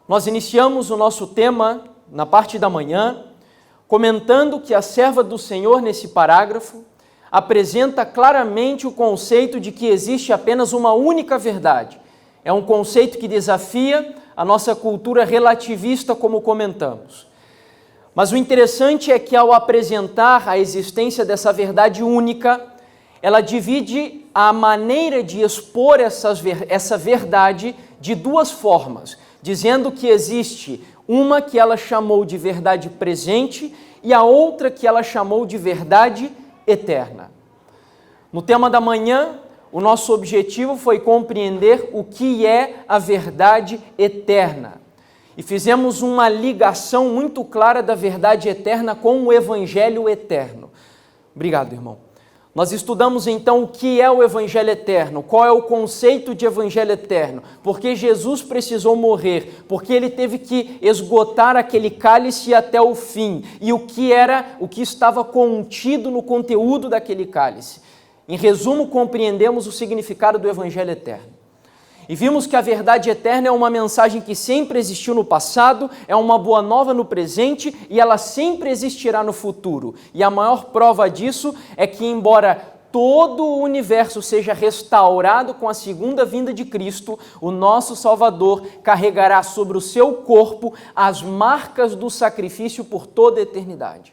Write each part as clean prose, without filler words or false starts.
Nós iniciamos o nosso tema na parte da manhã, comentando que a serva do Senhor, nesse parágrafo, apresenta claramente o conceito de que existe apenas uma única verdade. É um conceito que desafia a nossa cultura relativista, como comentamos. Mas o interessante é que, ao apresentar a existência dessa verdade única, ela divide a maneira de expor essa verdade de duas formas, dizendo que existe uma que ela chamou de verdade presente e a outra que ela chamou de verdade eterna. No tema da manhã, o nosso objetivo foi compreender o que é a verdade eterna. E fizemos uma ligação muito clara da verdade eterna com o Evangelho eterno. Obrigado, irmão. Nós estudamos então o que é o Evangelho eterno, qual é o conceito de Evangelho eterno, porque Jesus precisou morrer, porque ele teve que esgotar aquele cálice até o fim, e o que estava contido no conteúdo daquele cálice. Em resumo, compreendemos o significado do Evangelho eterno. E vimos que a verdade eterna é uma mensagem que sempre existiu no passado, é uma boa nova no presente e ela sempre existirá no futuro. E a maior prova disso é que, embora todo o universo seja restaurado com a segunda vinda de Cristo, o nosso Salvador carregará sobre o seu corpo as marcas do sacrifício por toda a eternidade.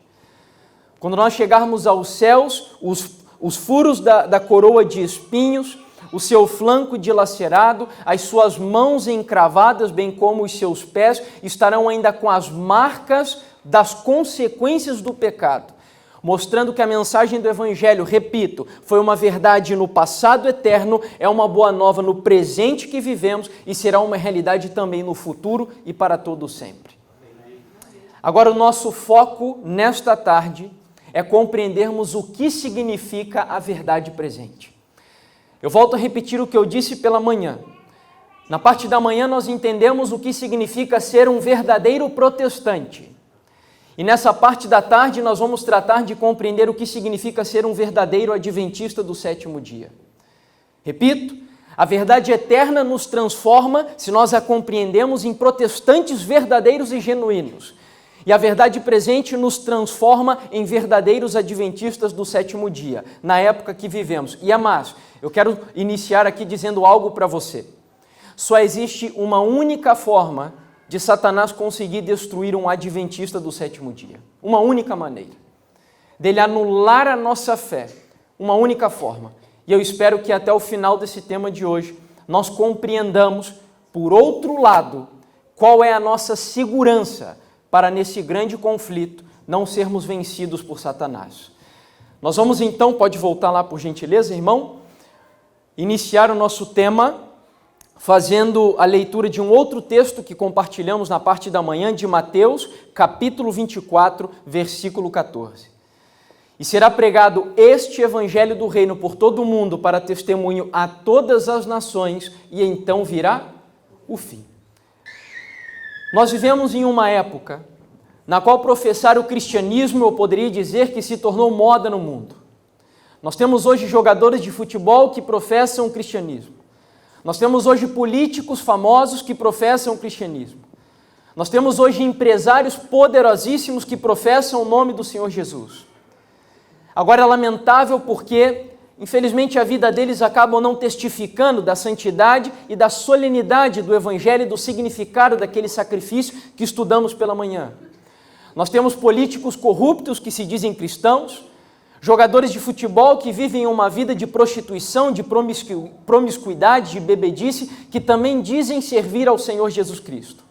Quando nós chegarmos aos céus, os furos da coroa de espinhos, o seu flanco dilacerado, as suas mãos encravadas, bem como os seus pés, estarão ainda com as marcas das consequências do pecado, mostrando que a mensagem do Evangelho, repito, foi uma verdade no passado eterno, é uma boa nova no presente que vivemos e será uma realidade também no futuro e para todo sempre. Agora, o nosso foco nesta tarde é compreendermos o que significa a verdade presente. Eu volto a repetir o que eu disse pela manhã. Na parte da manhã nós entendemos o que significa ser um verdadeiro protestante. E nessa parte da tarde nós vamos tratar de compreender o que significa ser um verdadeiro adventista do sétimo dia. Repito, a verdade eterna nos transforma, se nós a compreendemos, em protestantes verdadeiros e genuínos. E a verdade presente nos transforma em verdadeiros adventistas do sétimo dia, na época que vivemos. E amados, eu quero iniciar aqui dizendo algo para você. Só existe uma única forma de Satanás conseguir destruir um adventista do sétimo dia. Uma única maneira. Dele anular a nossa fé. Uma única forma. E eu espero que até o final desse tema de hoje, nós compreendamos, por outro lado, qual é a nossa segurança para nesse grande conflito não sermos vencidos por Satanás. Nós vamos então, pode voltar lá por gentileza, irmão, iniciar o nosso tema fazendo a leitura de um outro texto que compartilhamos na parte da manhã de Mateus, capítulo 24, versículo 14. E será pregado este evangelho do reino por todo o mundo para testemunho a todas as nações, e então virá o fim. Nós vivemos em uma época na qual professar o cristianismo, eu poderia dizer que se tornou moda no mundo. Nós temos hoje jogadores de futebol que professam o cristianismo. Nós temos hoje políticos famosos que professam o cristianismo. Nós temos hoje empresários poderosíssimos que professam o nome do Senhor Jesus. Agora é lamentável porque, infelizmente, a vida deles acaba não testificando da santidade e da solenidade do Evangelho e do significado daquele sacrifício que estudamos pela manhã. Nós temos políticos corruptos que se dizem cristãos, jogadores de futebol que vivem uma vida de prostituição, de promiscuidade, de bebedice, que também dizem servir ao Senhor Jesus Cristo.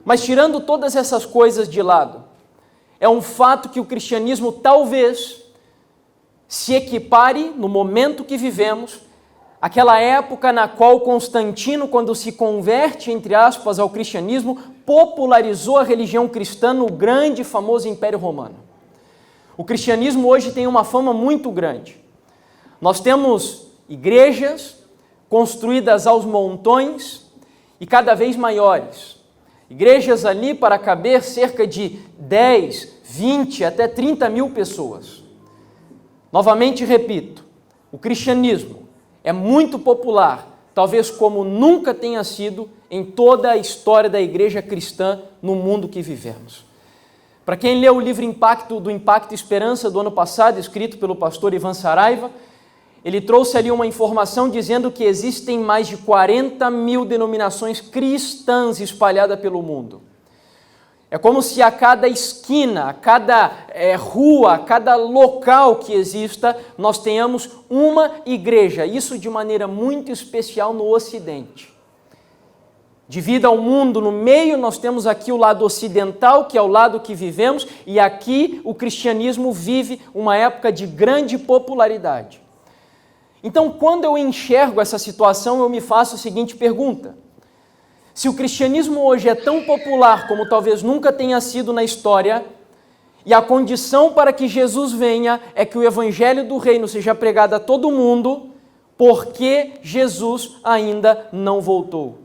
Mas tirando todas essas coisas de lado, é um fato que o cristianismo talvez se equipare, no momento que vivemos, àquela época na qual Constantino, quando se converte, entre aspas, ao cristianismo, popularizou a religião cristã no grande e famoso Império Romano. O cristianismo hoje tem uma fama muito grande. Nós temos igrejas construídas aos montões e cada vez maiores. Igrejas ali para caber cerca de 10, 20, até 30 mil pessoas. Novamente repito, o cristianismo é muito popular, talvez como nunca tenha sido em toda a história da igreja cristã no mundo que vivemos. Para quem leu o livro do Impacto e Esperança do ano passado, escrito pelo pastor Ivan Saraiva, ele trouxe ali uma informação dizendo que existem mais de 40 mil denominações cristãs espalhadas pelo mundo. É como se a cada esquina, a cada rua, a cada local que exista, nós tenhamos uma igreja, isso de maneira muito especial no Ocidente. Devido ao mundo, no meio nós temos aqui o lado ocidental, que é o lado que vivemos, e aqui o cristianismo vive uma época de grande popularidade. Então, quando eu enxergo essa situação, eu me faço a seguinte pergunta: se o cristianismo hoje é tão popular como talvez nunca tenha sido na história, e a condição para que Jesus venha é que o evangelho do reino seja pregado a todo mundo, por que Jesus ainda não voltou?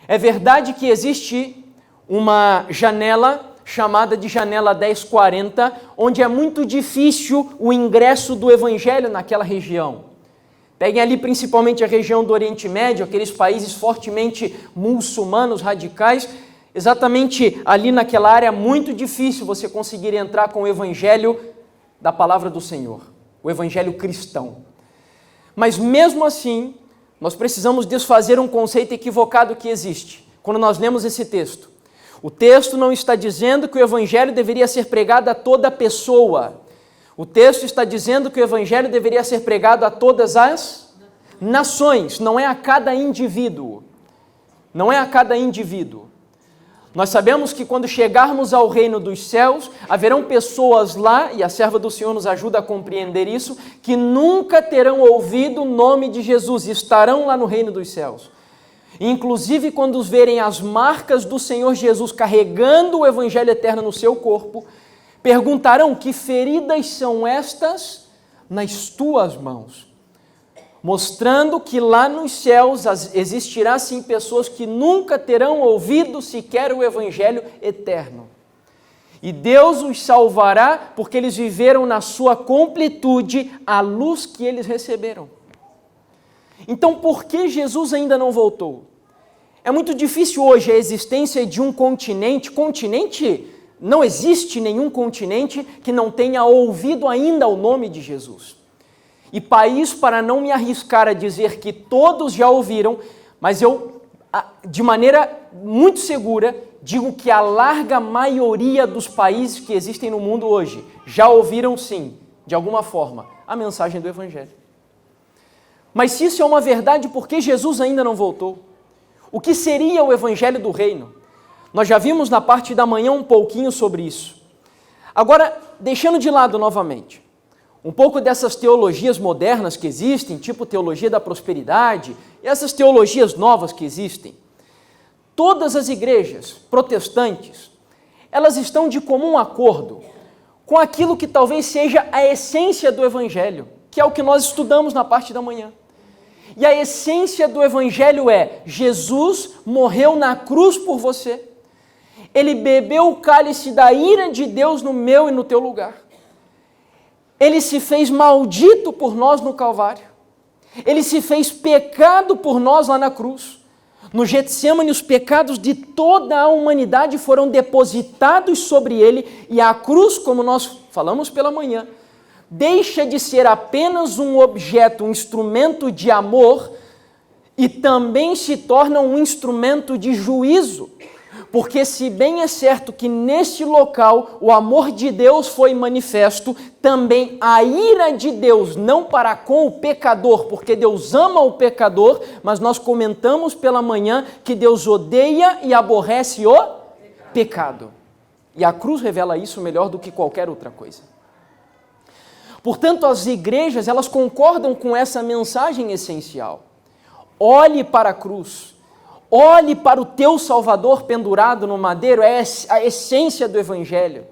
É verdade que existe uma janela chamada de janela 1040, onde é muito difícil o ingresso do evangelho naquela região. Peguem ali principalmente a região do Oriente Médio, aqueles países fortemente muçulmanos, radicais, exatamente ali naquela área é muito difícil você conseguir entrar com o evangelho da palavra do Senhor, o evangelho cristão. Mas mesmo assim, nós precisamos desfazer um conceito equivocado que existe quando nós lemos esse texto. O texto não está dizendo que o evangelho deveria ser pregado a toda pessoa. O texto está dizendo que o evangelho deveria ser pregado a todas as nações, não é a cada indivíduo. Não é a cada indivíduo. Nós sabemos que quando chegarmos ao reino dos céus, haverão pessoas lá, e a serva do Senhor nos ajuda a compreender isso, que nunca terão ouvido o nome de Jesus e estarão lá no reino dos céus. Inclusive, quando verem as marcas do Senhor Jesus carregando o evangelho eterno no seu corpo, perguntarão: que feridas são estas nas tuas mãos? Mostrando que lá nos céus existirá sim pessoas que nunca terão ouvido sequer o evangelho eterno. E Deus os salvará porque eles viveram na sua completude a luz que eles receberam. Então, por que Jesus ainda não voltou? É muito difícil hoje a existência de um continente. Não existe nenhum continente que não tenha ouvido ainda o nome de Jesus. E país, para não me arriscar a dizer que todos já ouviram, mas eu, de maneira muito segura, digo que a larga maioria dos países que existem no mundo hoje já ouviram sim, de alguma forma, a mensagem do evangelho. Mas se isso é uma verdade, por que Jesus ainda não voltou? O que seria o evangelho do reino? Nós já vimos na parte da manhã um pouquinho sobre isso. Agora, deixando de lado novamente, um pouco dessas teologias modernas que existem, tipo teologia da prosperidade, e essas teologias novas que existem, todas as igrejas protestantes, elas estão de comum acordo com aquilo que talvez seja a essência do evangelho, que é o que nós estudamos na parte da manhã. E a essência do evangelho é: Jesus morreu na cruz por você. Ele bebeu o cálice da ira de Deus no meu e no teu lugar. Ele se fez maldito por nós no Calvário. Ele se fez pecado por nós lá na cruz. No Getsêmani, os pecados de toda a humanidade foram depositados sobre ele, e a cruz, como nós falamos pela manhã, deixa de ser apenas um objeto, um instrumento de amor, e também se torna um instrumento de juízo. Porque se bem é certo que neste local o amor de Deus foi manifesto, também a ira de Deus, não para com o pecador, porque Deus ama o pecador, mas nós comentamos pela manhã que Deus odeia e aborrece o pecado. E a cruz revela isso melhor do que qualquer outra coisa. Portanto, as igrejas, elas concordam com essa mensagem essencial. Olhe para a cruz. Olhe para o teu Salvador pendurado no madeiro, é a essência do Evangelho.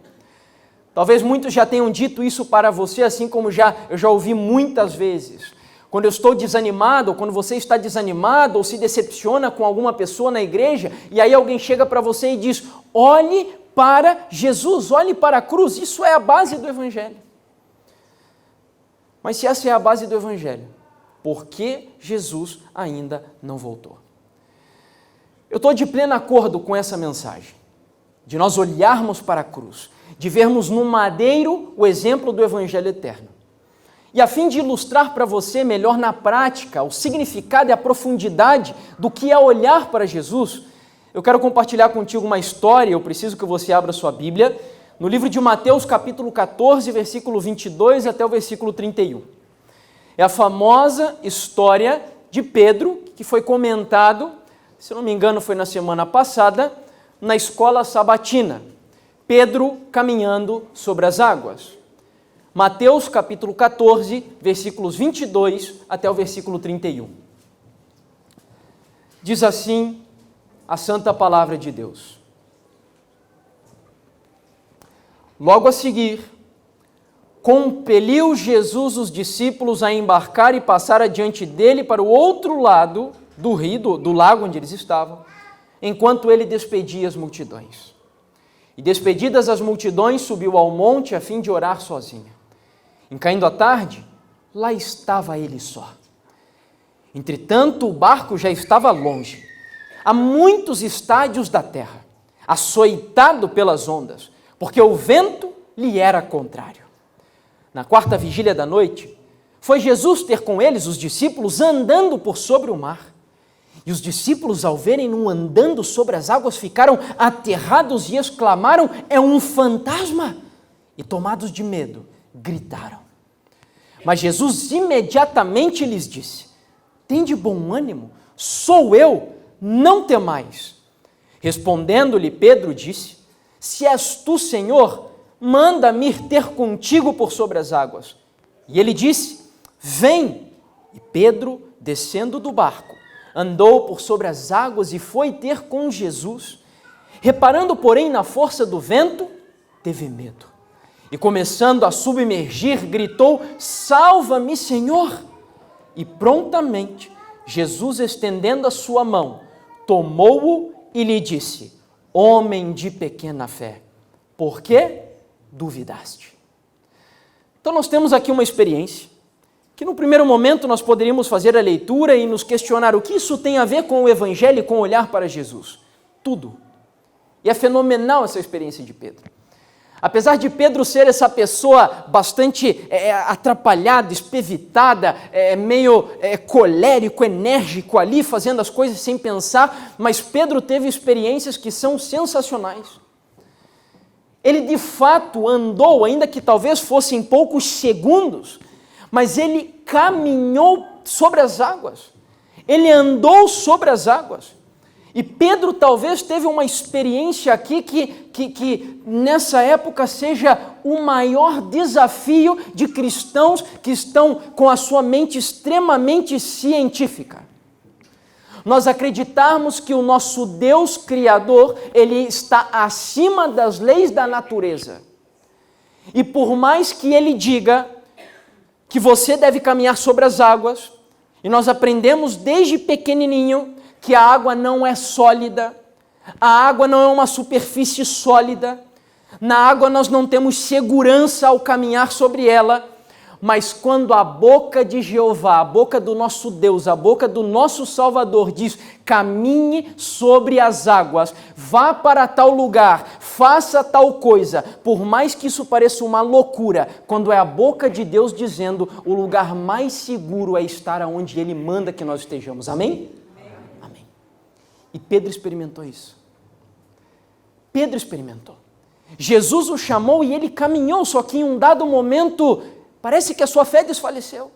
Talvez muitos já tenham dito isso para você, assim como eu já ouvi muitas vezes. Quando eu estou desanimado, ou quando você está desanimado, ou se decepciona com alguma pessoa na igreja, e aí alguém chega para você e diz: olhe para Jesus, olhe para a cruz. Isso é a base do Evangelho. Mas se essa é a base do Evangelho, por que Jesus ainda não voltou? Eu estou de pleno acordo com essa mensagem, de nós olharmos para a cruz, de vermos no madeiro o exemplo do Evangelho eterno. E a fim de ilustrar para você melhor na prática o significado e a profundidade do que é olhar para Jesus, eu quero compartilhar contigo uma história. Eu preciso que você abra sua Bíblia no livro de Mateus, capítulo 14, versículo 22 até o versículo 31. É a famosa história de Pedro, que foi comentado, se não me engano foi na semana passada, na escola sabatina. Pedro caminhando sobre as águas. Mateus capítulo 14, versículos 22 até o versículo 31. Diz assim a santa palavra de Deus. Logo a seguir, compeliu Jesus os discípulos a embarcar e passar adiante dele para o outro lado do rio, do lago onde eles estavam, enquanto ele despedia as multidões. E despedidas as multidões, subiu ao monte a fim de orar sozinho. Em caindo a tarde, lá estava ele só. Entretanto, o barco já estava longe, a muitos estádios da terra, açoitado pelas ondas, porque o vento lhe era contrário. Na quarta vigília da noite, foi Jesus ter com eles os discípulos andando por sobre o mar. E os discípulos, ao verem-no andando sobre as águas, ficaram aterrados e exclamaram: é um fantasma! E tomados de medo, gritaram. Mas Jesus imediatamente lhes disse: tende bom ânimo, sou eu, não temais. Respondendo-lhe Pedro disse: se és tu, Senhor, manda-me ir ter contigo por sobre as águas. E ele disse: vem. E Pedro, descendo do barco, andou por sobre as águas e foi ter com Jesus. Reparando, porém, na força do vento, teve medo. E começando a submergir, gritou: salva-me, Senhor! E prontamente, Jesus, estendendo a sua mão, tomou-o e lhe disse: homem de pequena fé, por que duvidaste? Então nós temos aqui uma experiência que no primeiro momento nós poderíamos fazer a leitura e nos questionar o que isso tem a ver com o Evangelho e com olhar para Jesus. Tudo. E é fenomenal essa experiência de Pedro. Apesar de Pedro ser essa pessoa bastante atrapalhada, espevitada, meio colérico, enérgico ali, fazendo as coisas sem pensar, mas Pedro teve experiências que são sensacionais. Ele de fato andou, ainda que talvez fossem poucos segundos, mas ele caminhou sobre as águas. Ele andou sobre as águas. E Pedro talvez teve uma experiência aqui que nessa época seja o maior desafio de cristãos que estão com a sua mente extremamente científica. Nós acreditarmos que o nosso Deus Criador, ele está acima das leis da natureza. E por mais que ele diga que você deve caminhar sobre as águas, e nós aprendemos desde pequenininho que a água não é sólida, a água não é uma superfície sólida, na água nós não temos segurança ao caminhar sobre ela, mas quando a boca de Jeová, a boca do nosso Deus, a boca do nosso Salvador diz: caminhe sobre as águas, vá para tal lugar, faça tal coisa, por mais que isso pareça uma loucura, quando é a boca de Deus dizendo, o lugar mais seguro é estar onde Ele manda que nós estejamos. Amém? Amém. E Pedro experimentou isso. Pedro experimentou. Jesus o chamou e ele caminhou, só que em um dado momento parece que a sua fé desfaleceu.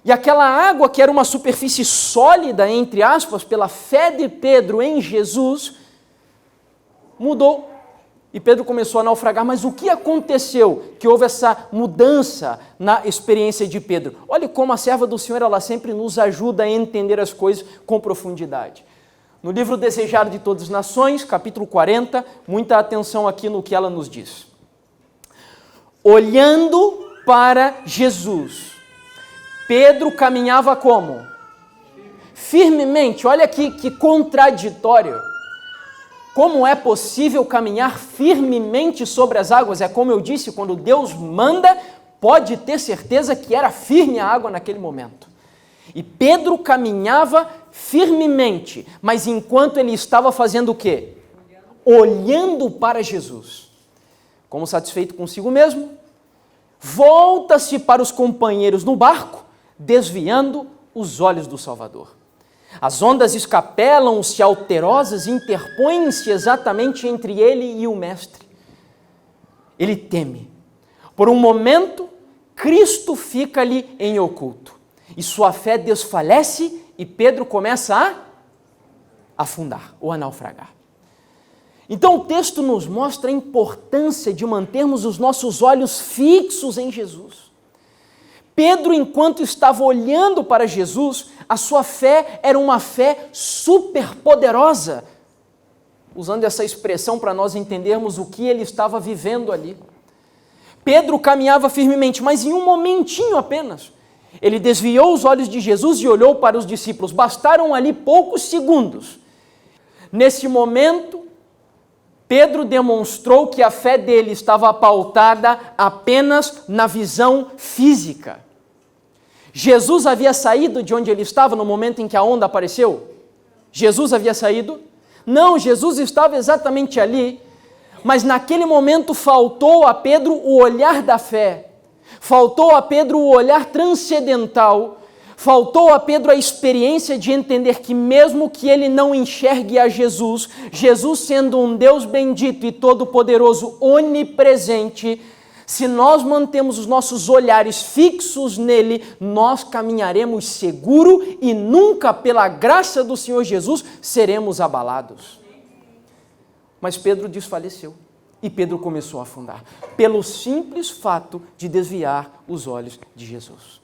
E aquela água que era uma superfície sólida, entre aspas, pela fé de Pedro em Jesus, mudou. E Pedro começou a naufragar. Mas o que aconteceu que houve essa mudança na experiência de Pedro? Olha como a serva do Senhor, ela sempre nos ajuda a entender as coisas com profundidade. No livro Desejado de Todas as Nações, capítulo 40, muita atenção aqui no que ela nos diz. Olhando para Jesus, Pedro caminhava como? Firmemente. Olha que contraditório. Como é possível caminhar firmemente sobre as águas? É como eu disse, quando Deus manda, pode ter certeza que era firme a água naquele momento. E Pedro caminhava firmemente, mas enquanto ele estava fazendo o quê? Olhando para Jesus. Como satisfeito consigo mesmo, volta-se para os companheiros no barco, desviando os olhos do Salvador. As ondas escapelam-se alterosas e interpõem-se exatamente entre ele e o Mestre. Ele teme. Por um momento, Cristo fica-lhe em oculto. E sua fé desfalece e Pedro começa a afundar ou a naufragar. Então o texto nos mostra a importância de mantermos os nossos olhos fixos em Jesus. Pedro, enquanto estava olhando para Jesus, a sua fé era uma fé superpoderosa, usando essa expressão para nós entendermos o que ele estava vivendo ali. Pedro caminhava firmemente, mas em um momentinho apenas, ele desviou os olhos de Jesus e olhou para os discípulos. Bastaram ali poucos segundos. Nesse momento, Pedro demonstrou que a fé dele estava pautada apenas na visão física. Jesus havia saído de onde ele estava no momento em que a onda apareceu? Jesus havia saído? Não, Jesus estava exatamente ali, mas naquele momento faltou a Pedro o olhar da fé, faltou a Pedro o olhar transcendental, faltou a Pedro a experiência de entender que mesmo que ele não enxergue a Jesus, Jesus sendo um Deus bendito e todo-poderoso, onipresente, se nós mantemos os nossos olhares fixos nele, nós caminharemos seguro e nunca, pela graça do Senhor Jesus, seremos abalados. Mas Pedro desfaleceu e Pedro começou a afundar, pelo simples fato de desviar os olhos de Jesus.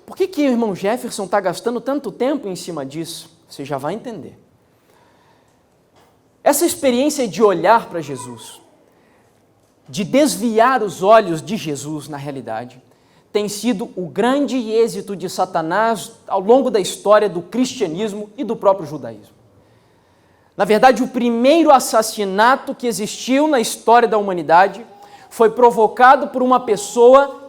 Por que o irmão Jefferson está gastando tanto tempo em cima disso? Você já vai entender. Essa experiência de olhar para Jesus, de desviar os olhos de Jesus, na realidade, tem sido o grande êxito de Satanás ao longo da história do cristianismo e do próprio judaísmo. Na verdade, o primeiro assassinato que existiu na história da humanidade foi provocado por uma pessoa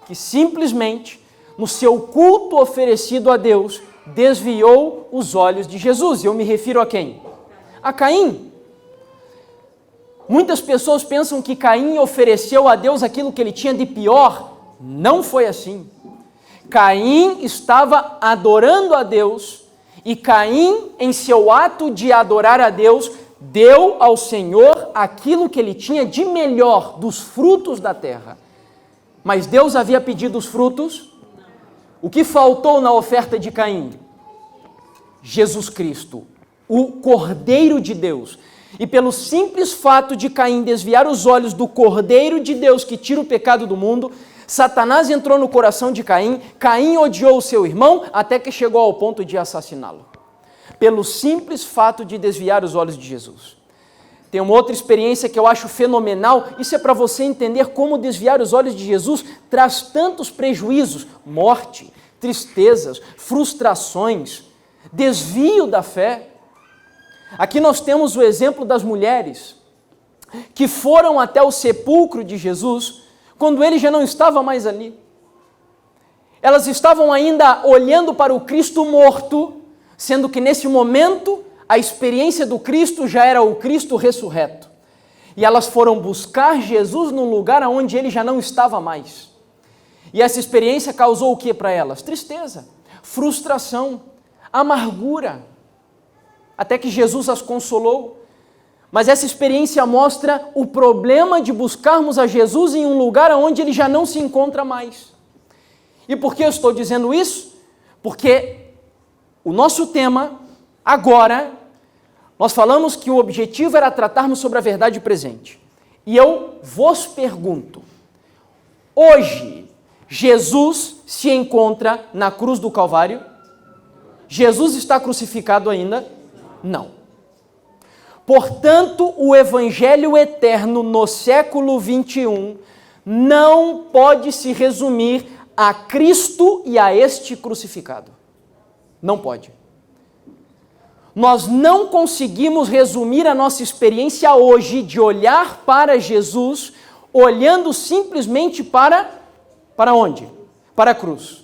que simplesmente, no seu culto oferecido a Deus, desviou os olhos de Jesus. E eu me refiro a quem? A Caim. Muitas pessoas pensam que Caim ofereceu a Deus aquilo que ele tinha de pior. Não foi assim. Caim estava adorando a Deus e Caim, em seu ato de adorar a Deus, deu ao Senhor aquilo que ele tinha de melhor dos frutos da terra. Mas Deus havia pedido os frutos? O que faltou na oferta de Caim? Jesus Cristo, o Cordeiro de Deus. E pelo simples fato de Caim desviar os olhos do Cordeiro de Deus que tira o pecado do mundo, Satanás entrou no coração de Caim, Caim odiou o seu irmão até que chegou ao ponto de assassiná-lo. Pelo simples fato de desviar os olhos de Jesus. Tem uma outra experiência que eu acho fenomenal, isso é para você entender como desviar os olhos de Jesus traz tantos prejuízos, morte, tristezas, frustrações, desvio da fé. Aqui nós temos o exemplo das mulheres que foram até o sepulcro de Jesus quando ele já não estava mais ali. Elas estavam ainda olhando para o Cristo morto, sendo que nesse momento a experiência do Cristo já era o Cristo ressurreto. E elas foram buscar Jesus num lugar onde ele já não estava mais. E essa experiência causou o que para elas? Tristeza, frustração, amargura. Até que Jesus as consolou. Mas essa experiência mostra o problema de buscarmos a Jesus em um lugar onde ele já não se encontra mais. E por que eu estou dizendo isso? Porque o nosso tema, agora, nós falamos que o objetivo era tratarmos sobre a verdade presente. E eu vos pergunto, hoje, Jesus se encontra na cruz do Calvário? Jesus está crucificado ainda? Não. Portanto, o Evangelho eterno no século 21 não pode se resumir a Cristo e a este crucificado. Não pode. Nós não conseguimos resumir a nossa experiência hoje de olhar para Jesus, olhando simplesmente para onde? Para a cruz.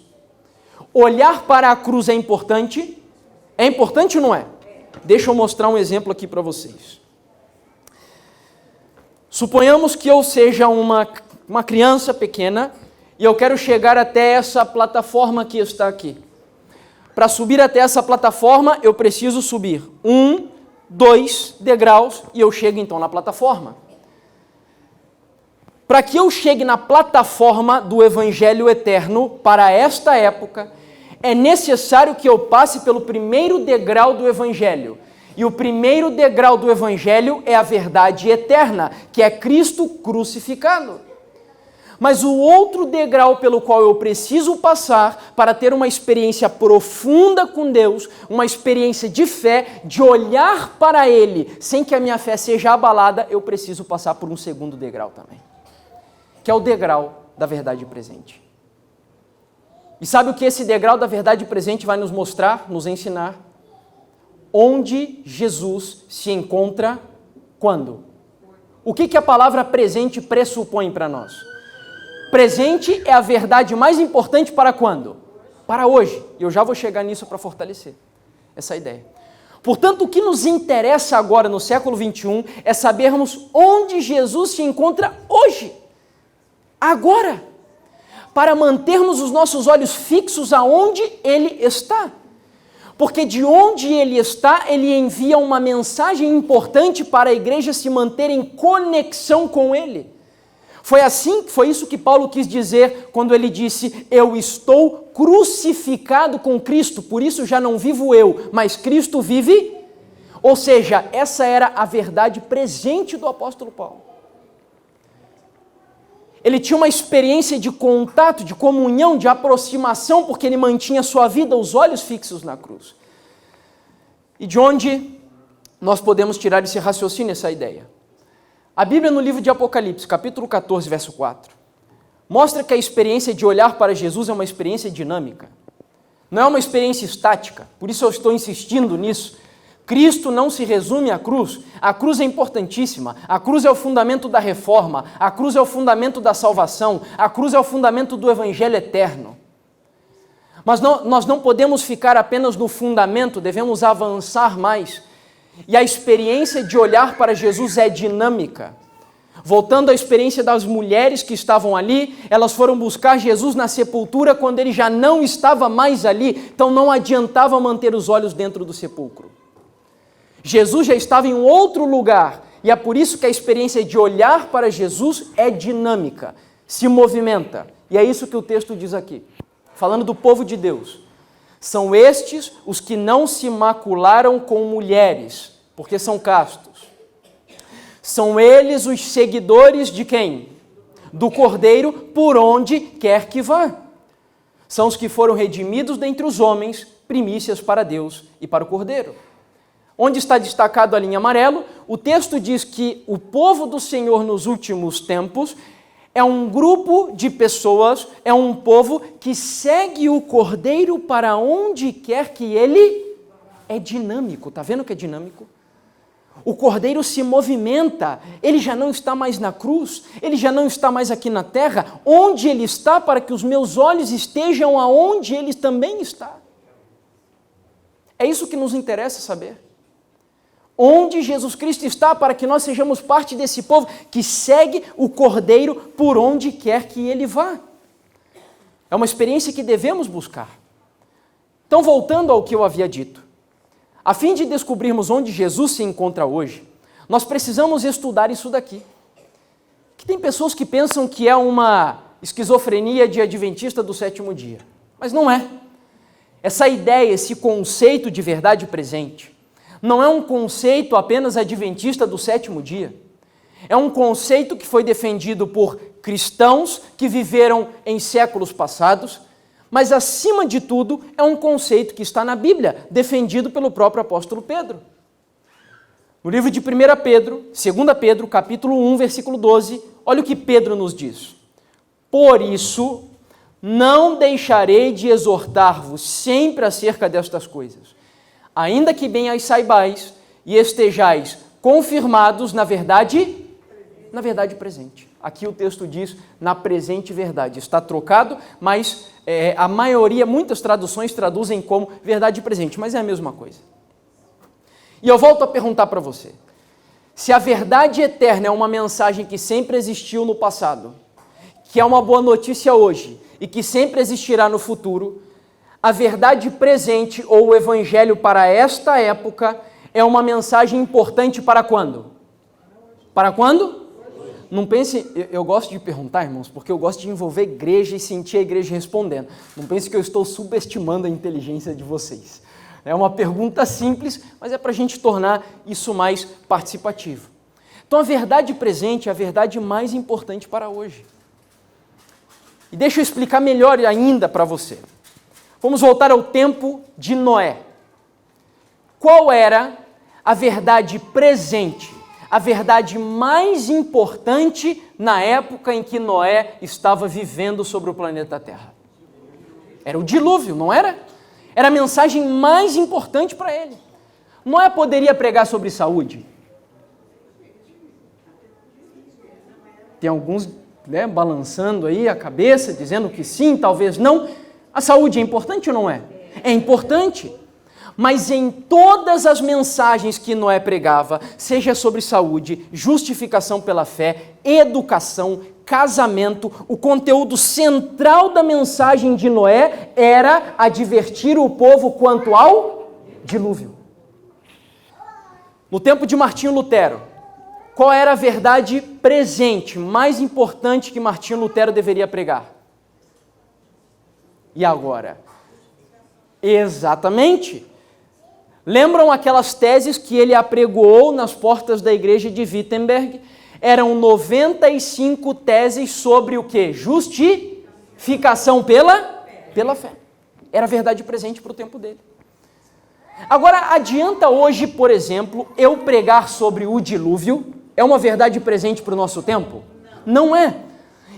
olhar para a cruz é importante? É importante ou não é? Deixa eu mostrar um exemplo aqui para vocês. Suponhamos que eu seja uma criança pequena e eu quero chegar até essa plataforma que está aqui. Para subir até essa plataforma, eu preciso subir 1, 2 degraus e eu chego então na plataforma. Para que eu chegue na plataforma do Evangelho eterno, para esta época, é necessário que eu passe pelo primeiro degrau do Evangelho. E o primeiro degrau do Evangelho é a verdade eterna, que é Cristo crucificado. Mas o outro degrau pelo qual eu preciso passar para ter uma experiência profunda com Deus, uma experiência de fé, de olhar para Ele, sem que a minha fé seja abalada, eu preciso passar por um segundo degrau também, que é o degrau da verdade presente. E sabe o que esse degrau da verdade presente vai nos mostrar, nos ensinar? Onde Jesus se encontra quando? O que a palavra presente pressupõe para nós? Presente é a verdade mais importante para quando? Para hoje. E eu já vou chegar nisso para fortalecer essa ideia. Portanto, o que nos interessa agora no século 21 é sabermos onde Jesus se encontra hoje. Agora. Para mantermos os nossos olhos fixos aonde Ele está. Porque de onde Ele está, Ele envia uma mensagem importante para a igreja se manter em conexão com Ele. Foi isso que Paulo quis dizer quando ele disse, eu estou crucificado com Cristo, por isso já não vivo eu, mas Cristo vive. Ou seja, essa era a verdade presente do apóstolo Paulo. Ele tinha uma experiência de contato, de comunhão, de aproximação, porque ele mantinha sua vida, os olhos fixos na cruz. E de onde nós podemos tirar esse raciocínio, essa ideia? A Bíblia no livro de Apocalipse, capítulo 14, verso 4, mostra que a experiência de olhar para Jesus é uma experiência dinâmica. Não é uma experiência estática, por isso eu estou insistindo nisso. Cristo não se resume à cruz. A cruz é importantíssima. A cruz é o fundamento da reforma. A cruz é o fundamento da salvação. A cruz é o fundamento do evangelho eterno. Mas nós não podemos ficar apenas no fundamento, devemos avançar mais. E a experiência de olhar para Jesus é dinâmica. Voltando à experiência das mulheres que estavam ali, elas foram buscar Jesus na sepultura quando ele já não estava mais ali, então não adiantava manter os olhos dentro do sepulcro. Jesus já estava em um outro lugar, e é por isso que a experiência de olhar para Jesus é dinâmica, se movimenta. E é isso que o texto diz aqui, falando do povo de Deus. São estes os que não se macularam com mulheres, porque são castos. São eles os seguidores de quem? Do Cordeiro, por onde quer que vá. São os que foram redimidos dentre os homens, primícias para Deus e para o Cordeiro. Onde está destacado ali em amarelo, o texto diz que o povo do Senhor nos últimos tempos é um grupo de pessoas, é um povo que segue o Cordeiro para onde quer que ele é dinâmico. Está vendo que é dinâmico? O Cordeiro se movimenta, ele já não está mais na cruz, ele já não está mais aqui na terra, onde ele está para que os meus olhos estejam aonde ele também está. É isso que nos interessa saber. Onde Jesus Cristo está para que nós sejamos parte desse povo que segue o Cordeiro por onde quer que ele vá. É uma experiência que devemos buscar. Então, voltando ao que eu havia dito, a fim de descobrirmos onde Jesus se encontra hoje, nós precisamos estudar isso daqui. Que tem pessoas que pensam que é uma esquizofrenia de adventista do sétimo dia, mas não é. Essa ideia, esse conceito de verdade presente, não é um conceito apenas adventista do sétimo dia. É um conceito que foi defendido por cristãos que viveram em séculos passados, mas, acima de tudo, é um conceito que está na Bíblia, defendido pelo próprio apóstolo Pedro. No livro de 1 Pedro, 2 Pedro, capítulo 1, versículo 12, olha o que Pedro nos diz. Por isso, não deixarei de exortar-vos sempre acerca destas coisas, ainda que bem as saibais e estejais confirmados na verdade presente. Aqui o texto diz na presente verdade. Está trocado, mas a maioria, muitas traduções traduzem como verdade presente, mas é a mesma coisa. E eu volto a perguntar para você. Se a verdade eterna é uma mensagem que sempre existiu no passado, que é uma boa notícia hoje e que sempre existirá no futuro, a verdade presente ou o evangelho para esta época é uma mensagem importante para quando? Para quando? Não pense, eu gosto de perguntar, irmãos, porque eu gosto de envolver a igreja e sentir a igreja respondendo. Não pense que eu estou subestimando a inteligência de vocês. É uma pergunta simples, mas é para a gente tornar isso mais participativo. Então a verdade presente é a verdade mais importante para hoje. E deixa eu explicar melhor ainda para você. Vamos voltar ao tempo de Noé. Qual era a verdade presente, a verdade mais importante na época em que Noé estava vivendo sobre o planeta Terra? Era o dilúvio, não era? Era a mensagem mais importante para ele. Noé poderia pregar sobre saúde? Tem alguns balançando aí a cabeça, dizendo que sim, talvez não. A saúde é importante ou não é? É importante. Mas em todas as mensagens que Noé pregava, seja sobre saúde, justificação pela fé, educação, casamento, o conteúdo central da mensagem de Noé era advertir o povo quanto ao dilúvio. No tempo de Martinho Lutero, qual era a verdade presente, mais importante que Martinho Lutero deveria pregar? E agora? Exatamente. Lembram aquelas teses que ele apregoou nas portas da igreja de Wittenberg? Eram 95 teses sobre o quê? Justificação pela fé. Era a verdade presente para o tempo dele. Agora, adianta hoje, por exemplo, eu pregar sobre o dilúvio? É uma verdade presente para o nosso tempo? Não é.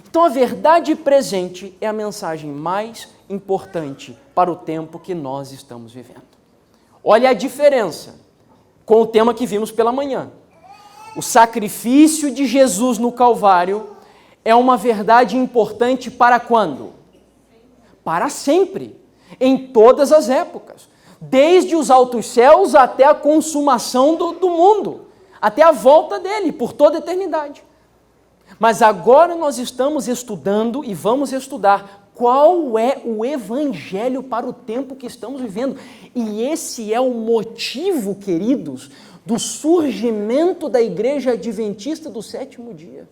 Então, a verdade presente é a mensagem mais importante para o tempo que nós estamos vivendo. Olha a diferença com o tema que vimos pela manhã. O sacrifício de Jesus no Calvário é uma verdade importante para quando? Para sempre, em todas as épocas, desde os altos céus até a consumação do mundo, até a volta dele, por toda a eternidade. Mas agora nós estamos estudando e vamos estudar qual é o evangelho para o tempo que estamos vivendo. E esse é o motivo, queridos, do surgimento da Igreja Adventista do Sétimo Dia.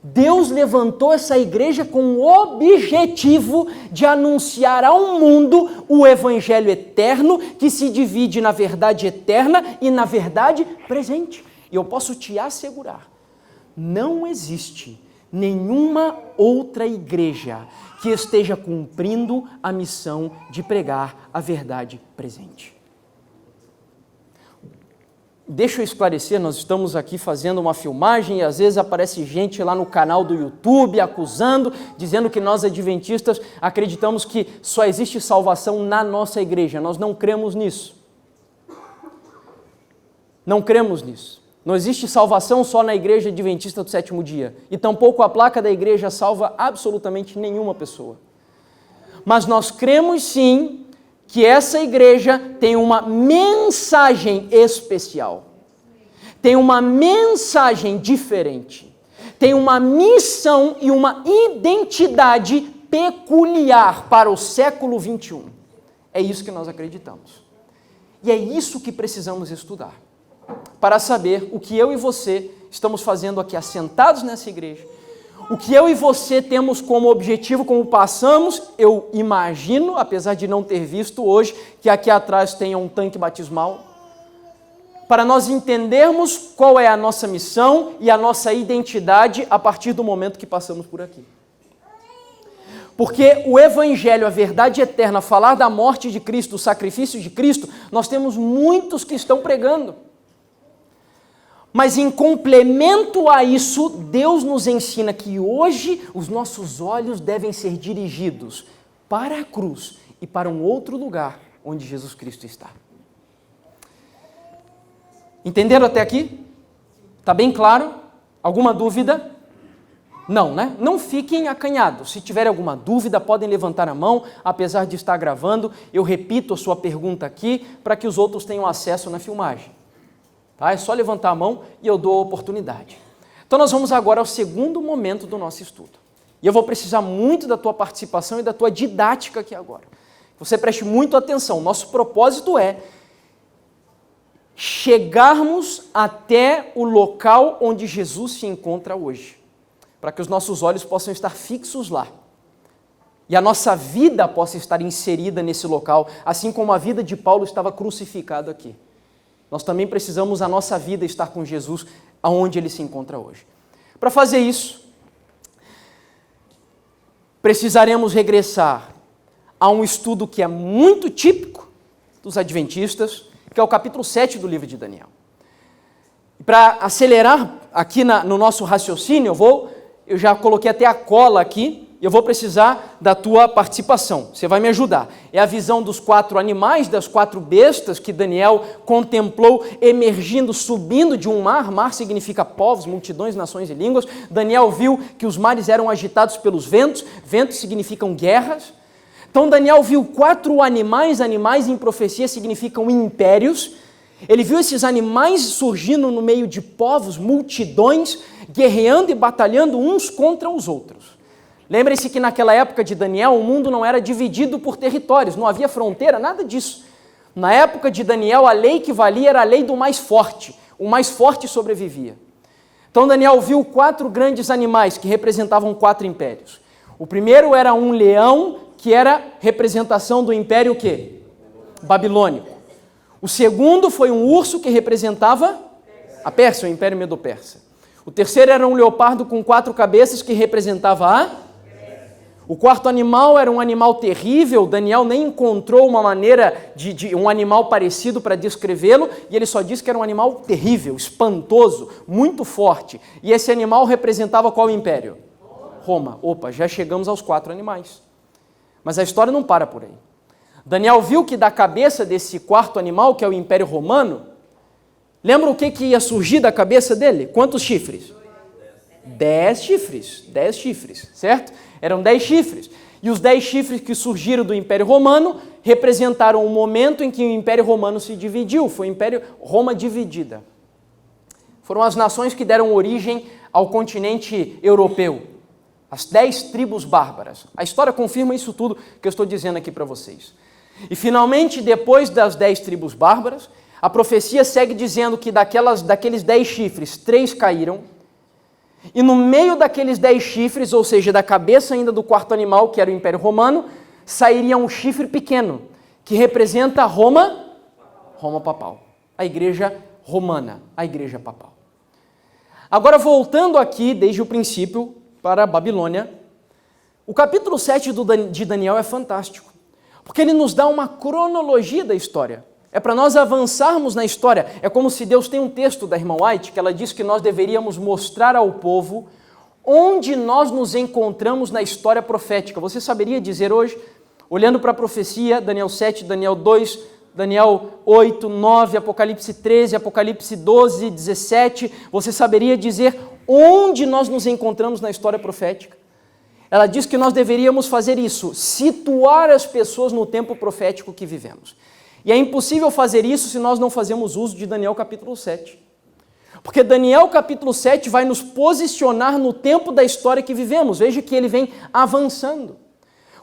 Deus levantou essa igreja com o objetivo de anunciar ao mundo o evangelho eterno que se divide na verdade eterna e na verdade presente. E eu posso te assegurar, não existe nenhuma outra igreja que esteja cumprindo a missão de pregar a verdade presente. Deixa eu esclarecer, nós estamos aqui fazendo uma filmagem e às vezes aparece gente lá no canal do YouTube acusando, dizendo que nós adventistas acreditamos que só existe salvação na nossa igreja. Nós não cremos nisso. Não cremos nisso. Não existe salvação só na igreja adventista do sétimo dia. E tampouco a placa da igreja salva absolutamente nenhuma pessoa. Mas nós cremos sim que essa igreja tem uma mensagem especial. Tem uma mensagem diferente. Tem uma missão e uma identidade peculiar para o século 21. É isso que nós acreditamos. E é isso que precisamos estudar. Para saber o que eu e você estamos fazendo aqui assentados nessa igreja, o que eu e você temos como objetivo, como passamos, eu imagino, apesar de não ter visto hoje, que aqui atrás tenha um tanque batismal, para nós entendermos qual é a nossa missão e a nossa identidade a partir do momento que passamos por aqui. Porque o Evangelho, a verdade eterna, falar da morte de Cristo, do sacrifício de Cristo, nós temos muitos que estão pregando. Mas em complemento a isso, Deus nos ensina que hoje os nossos olhos devem ser dirigidos para a cruz e para um outro lugar onde Jesus Cristo está. Entenderam até aqui? Está bem claro? Alguma dúvida? Não, né? Não fiquem acanhados. Se tiverem alguma dúvida, podem levantar a mão, apesar de estar gravando. Eu repito a sua pergunta aqui para que os outros tenham acesso na filmagem. Tá? É só levantar a mão e eu dou a oportunidade. Então nós vamos agora ao segundo momento do nosso estudo. E eu vou precisar muito da tua participação e da tua didática aqui agora. Você preste muito atenção. Nosso propósito é chegarmos até o local onde Jesus se encontra hoje, para que os nossos olhos possam estar fixos lá. E a nossa vida possa estar inserida nesse local, assim como a vida de Paulo estava crucificado aqui. Nós também precisamos a nossa vida estar com Jesus, aonde ele se encontra hoje. Para fazer isso, precisaremos regressar a um estudo que é muito típico dos adventistas, que é o capítulo 7 do livro de Daniel. E para acelerar aqui no nosso raciocínio, eu já coloquei até a cola aqui, e eu vou precisar da tua participação. Você vai me ajudar. É a visão dos 4 animais, das 4 bestas que Daniel contemplou emergindo, subindo de um mar. Mar significa povos, multidões, nações e línguas. Daniel viu que os mares eram agitados pelos ventos. Ventos significam guerras. Então Daniel viu 4 animais. Animais em profecia significam impérios. Ele viu esses animais surgindo no meio de povos, multidões, guerreando e batalhando uns contra os outros. Lembre-se que naquela época de Daniel, o mundo não era dividido por territórios, não havia fronteira, nada disso. Na época de Daniel, a lei que valia era a lei do mais forte. O mais forte sobrevivia. Então Daniel viu 4 grandes animais que representavam 4 impérios. O primeiro era um leão, que era representação do império o quê? Babilônico. O segundo foi um urso que representava a Pérsia, o Império Medo-Persa. O terceiro era um leopardo com 4 cabeças que representava a... O quarto animal era um animal terrível. Daniel nem encontrou uma maneira de um animal parecido para descrevê-lo, e ele só disse que era um animal terrível, espantoso, muito forte. E esse animal representava qual império? Roma. Opa, já chegamos aos 4 animais. Mas a história não para por aí. Daniel viu que da cabeça desse quarto animal, que é o Império Romano, lembra o que ia surgir da cabeça dele? Quantos chifres? 10 chifres. 10 chifres, certo? Eram 10 chifres. E os 10 chifres que surgiram do Império Romano representaram o momento em que o Império Romano se dividiu. Foi o Império Roma dividida. Foram as nações que deram origem ao continente europeu. As 10 tribos bárbaras. A história confirma isso tudo que eu estou dizendo aqui para vocês. E finalmente, depois das 10 tribos bárbaras, a profecia segue dizendo que daqueles 10 chifres, 3 caíram, e no meio daqueles 10 chifres, ou seja, da cabeça ainda do quarto animal, que era o Império Romano, sairia um chifre pequeno, que representa Roma papal, a igreja romana, a igreja papal. Agora, voltando aqui, desde o princípio, para a Babilônia, o capítulo 7 de Daniel é fantástico, porque ele nos dá uma cronologia da história. É para nós avançarmos na história. É como se Deus tem um texto da irmã White, que ela diz que nós deveríamos mostrar ao povo onde nós nos encontramos na história profética. Você saberia dizer hoje, olhando para a profecia, Daniel 7, Daniel 2, Daniel 8, 9, Apocalipse 13, Apocalipse 12, 17, você saberia dizer onde nós nos encontramos na história profética? Ela diz que nós deveríamos fazer isso, situar as pessoas no tempo profético que vivemos. E é impossível fazer isso se nós não fazemos uso de Daniel capítulo 7. Porque Daniel capítulo 7 vai nos posicionar no tempo da história que vivemos. Veja que ele vem avançando.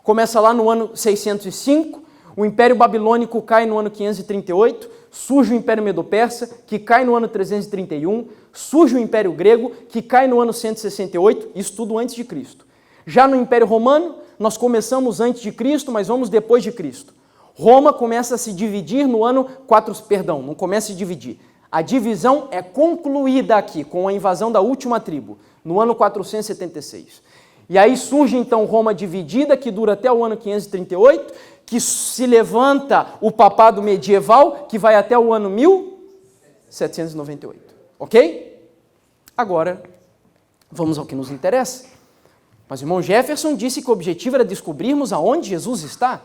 Começa lá no ano 605, o Império Babilônico cai no ano 538, surge o Império Medo-Persa, que cai no ano 331, surge o Império Grego, que cai no ano 168, isso tudo antes de Cristo. Já no Império Romano, nós começamos antes de Cristo, mas vamos depois de Cristo. Roma começa a se dividir no ano 4, não começa a se dividir. A divisão é concluída aqui, com a invasão da última tribo, no ano 476. E aí surge então Roma dividida, que dura até o ano 538, que se levanta o papado medieval, que vai até o ano 1798. Ok? Agora, vamos ao que nos interessa. Mas o irmão Jefferson disse que o objetivo era descobrirmos aonde Jesus está.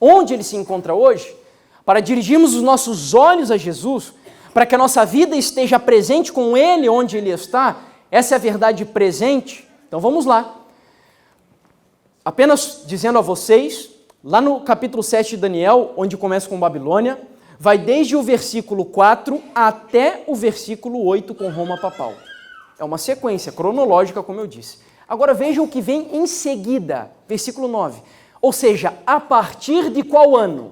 Onde ele se encontra hoje, para dirigirmos os nossos olhos a Jesus, para que a nossa vida esteja presente com ele onde ele está. Essa é a verdade presente Então vamos lá. Apenas dizendo a vocês, lá no capítulo 7 de Daniel, onde começa com Babilônia, vai desde o versículo 4 até o versículo 8 com Roma papal. É uma sequência cronológica, como eu disse. Agora vejam o que vem em seguida, versículo 9. Ou seja, a partir de qual ano?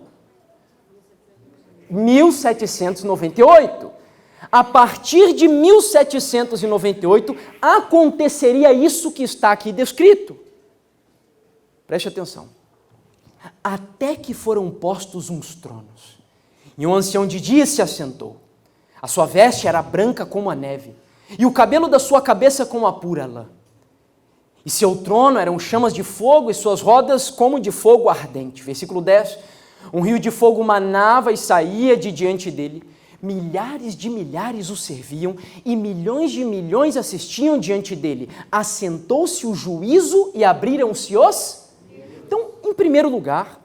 1798. A partir de 1798 aconteceria isso que está aqui descrito. Preste atenção. Até que foram postos uns tronos, e um ancião de dias se assentou. A sua veste era branca como a neve, e o cabelo da sua cabeça como a pura lã. E seu trono eram chamas de fogo, e suas rodas como de fogo ardente. Versículo 10. Um rio de fogo manava e saía de diante dele. Milhares de milhares o serviam, e milhões de milhões assistiam diante dele. Assentou-se o juízo e abriram-se os... Então, em primeiro lugar,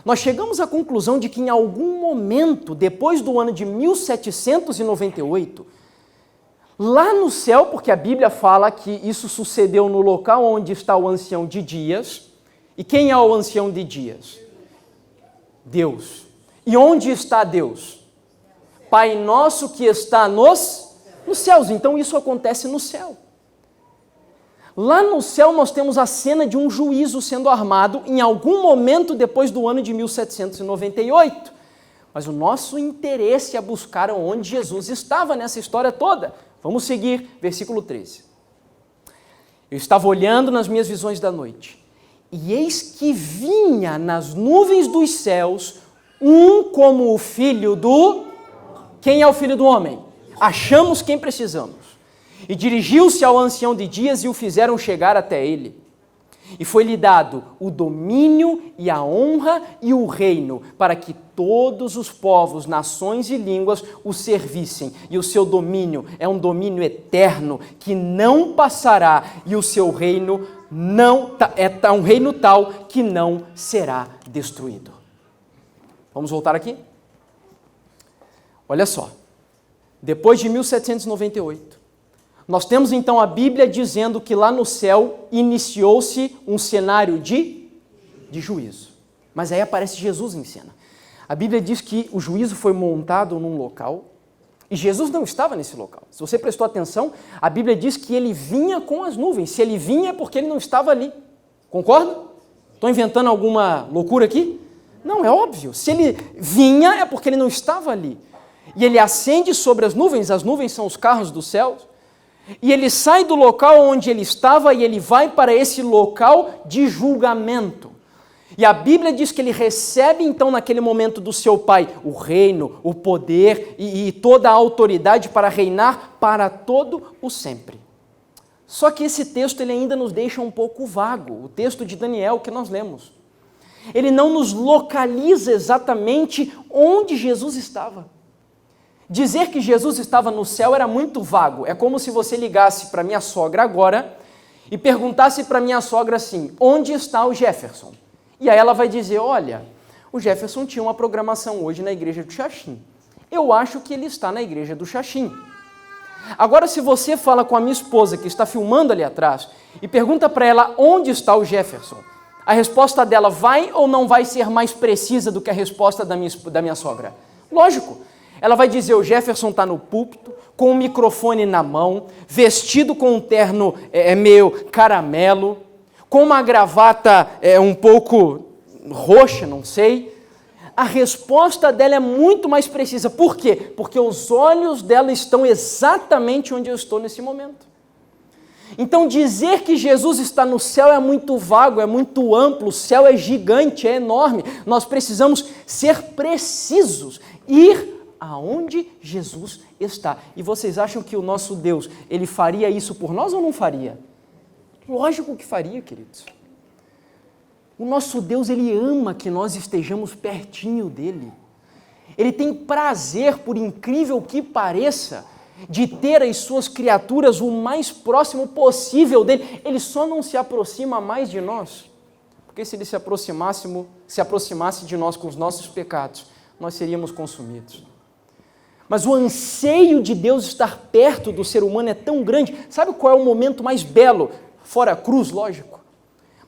nós chegamos à conclusão de que em algum momento, depois do ano de 1798, lá no céu, porque a Bíblia fala que isso sucedeu no local onde está o ancião de dias. E quem é o ancião de dias? Deus. E onde está Deus? Pai nosso que está nos céus. Então isso acontece no céu. Lá no céu nós temos a cena de um juízo sendo armado em algum momento depois do ano de 1798. Mas o nosso interesse é buscar onde Jesus estava nessa história toda. Vamos seguir, versículo 13. Eu estava olhando nas minhas visões da noite, e eis que vinha nas nuvens dos céus um como o filho do... Quem é o filho do homem? Achamos quem precisamos. E dirigiu-se ao ancião de dias e o fizeram chegar até ele. E foi-lhe dado o domínio e a honra e o reino, para que todos os povos, nações e línguas o servissem. E o seu domínio é um domínio eterno, que não passará, e o seu reino é um reino tal que não será destruído. Vamos voltar aqui? Olha só. Depois de 1798, nós temos então a Bíblia dizendo que lá no céu iniciou-se um cenário de juízo. Mas aí aparece Jesus em cena. A Bíblia diz que o juízo foi montado num local e Jesus não estava nesse local. Se você prestou atenção, a Bíblia diz que ele vinha com as nuvens. Se ele vinha é porque ele não estava ali. Concorda? Estou inventando alguma loucura aqui? Não, é óbvio. Se ele vinha é porque ele não estava ali. E ele ascende sobre as nuvens são os carros dos céus. E ele sai do local onde ele estava e ele vai para esse local de julgamento. E a Bíblia diz que ele recebe então naquele momento do seu Pai o reino, o poder e toda a autoridade para reinar para todo o sempre. Só que esse texto ele ainda nos deixa um pouco vago, o texto de Daniel que nós lemos. Ele não nos localiza exatamente onde Jesus estava. Dizer que Jesus estava no céu era muito vago. É como se você ligasse para minha sogra agora e perguntasse para minha sogra assim, onde está o Jefferson? E aí ela vai dizer, olha, o Jefferson tinha uma programação hoje na igreja do Xaxim. Eu acho que ele está na igreja do Xaxim. Agora, se você fala com a minha esposa, que está filmando ali atrás, e pergunta para ela onde está o Jefferson, a resposta dela vai ou não vai ser mais precisa do que a resposta da minha sogra? Lógico. Ela vai dizer, o Jefferson está no púlpito, com o microfone na mão, vestido com um terno meio caramelo, com uma gravata um pouco roxa, não sei. A resposta dela é muito mais precisa. Por quê? Porque os olhos dela estão exatamente onde eu estou nesse momento. Então dizer que Jesus está no céu é muito vago, é muito amplo, o céu é gigante, é enorme. Nós precisamos ser precisos, ir aonde Jesus está. E vocês acham que o nosso Deus, ele faria isso por nós ou não faria? Lógico que faria, queridos. O nosso Deus, ele ama que nós estejamos pertinho dele. Ele tem prazer, por incrível que pareça, de ter as suas criaturas o mais próximo possível dele. Ele só não se aproxima mais de nós, porque se ele se aproximasse de nós com os nossos pecados, nós seríamos consumidos. Mas o anseio de Deus estar perto do ser humano é tão grande. Sabe qual é o momento mais belo? fora a cruz, lógico,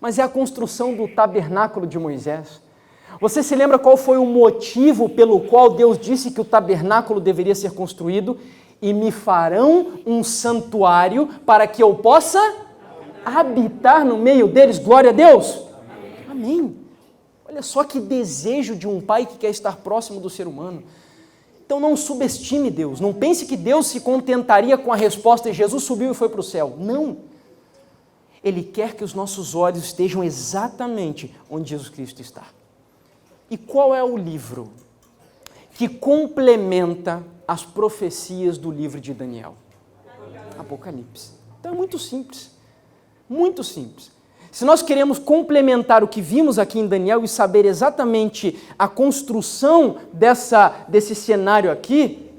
mas é a construção do tabernáculo de Moisés. Você se lembra qual foi o motivo pelo qual Deus disse que o tabernáculo deveria ser construído? E me farão um santuário para que eu possa habitar no meio deles. Glória a Deus! Amém. Olha só que desejo de um pai que quer estar próximo do ser humano. Então não subestime Deus. Não pense que Deus se contentaria com a resposta e Jesus subiu e foi para o céu. Não. Ele quer que os nossos olhos estejam exatamente onde Jesus Cristo está. E qual é o livro que complementa as profecias do livro de Daniel? Apocalipse. Então é muito simples. Muito simples. Se nós queremos complementar o que vimos aqui em Daniel e saber exatamente a construção desse cenário aqui,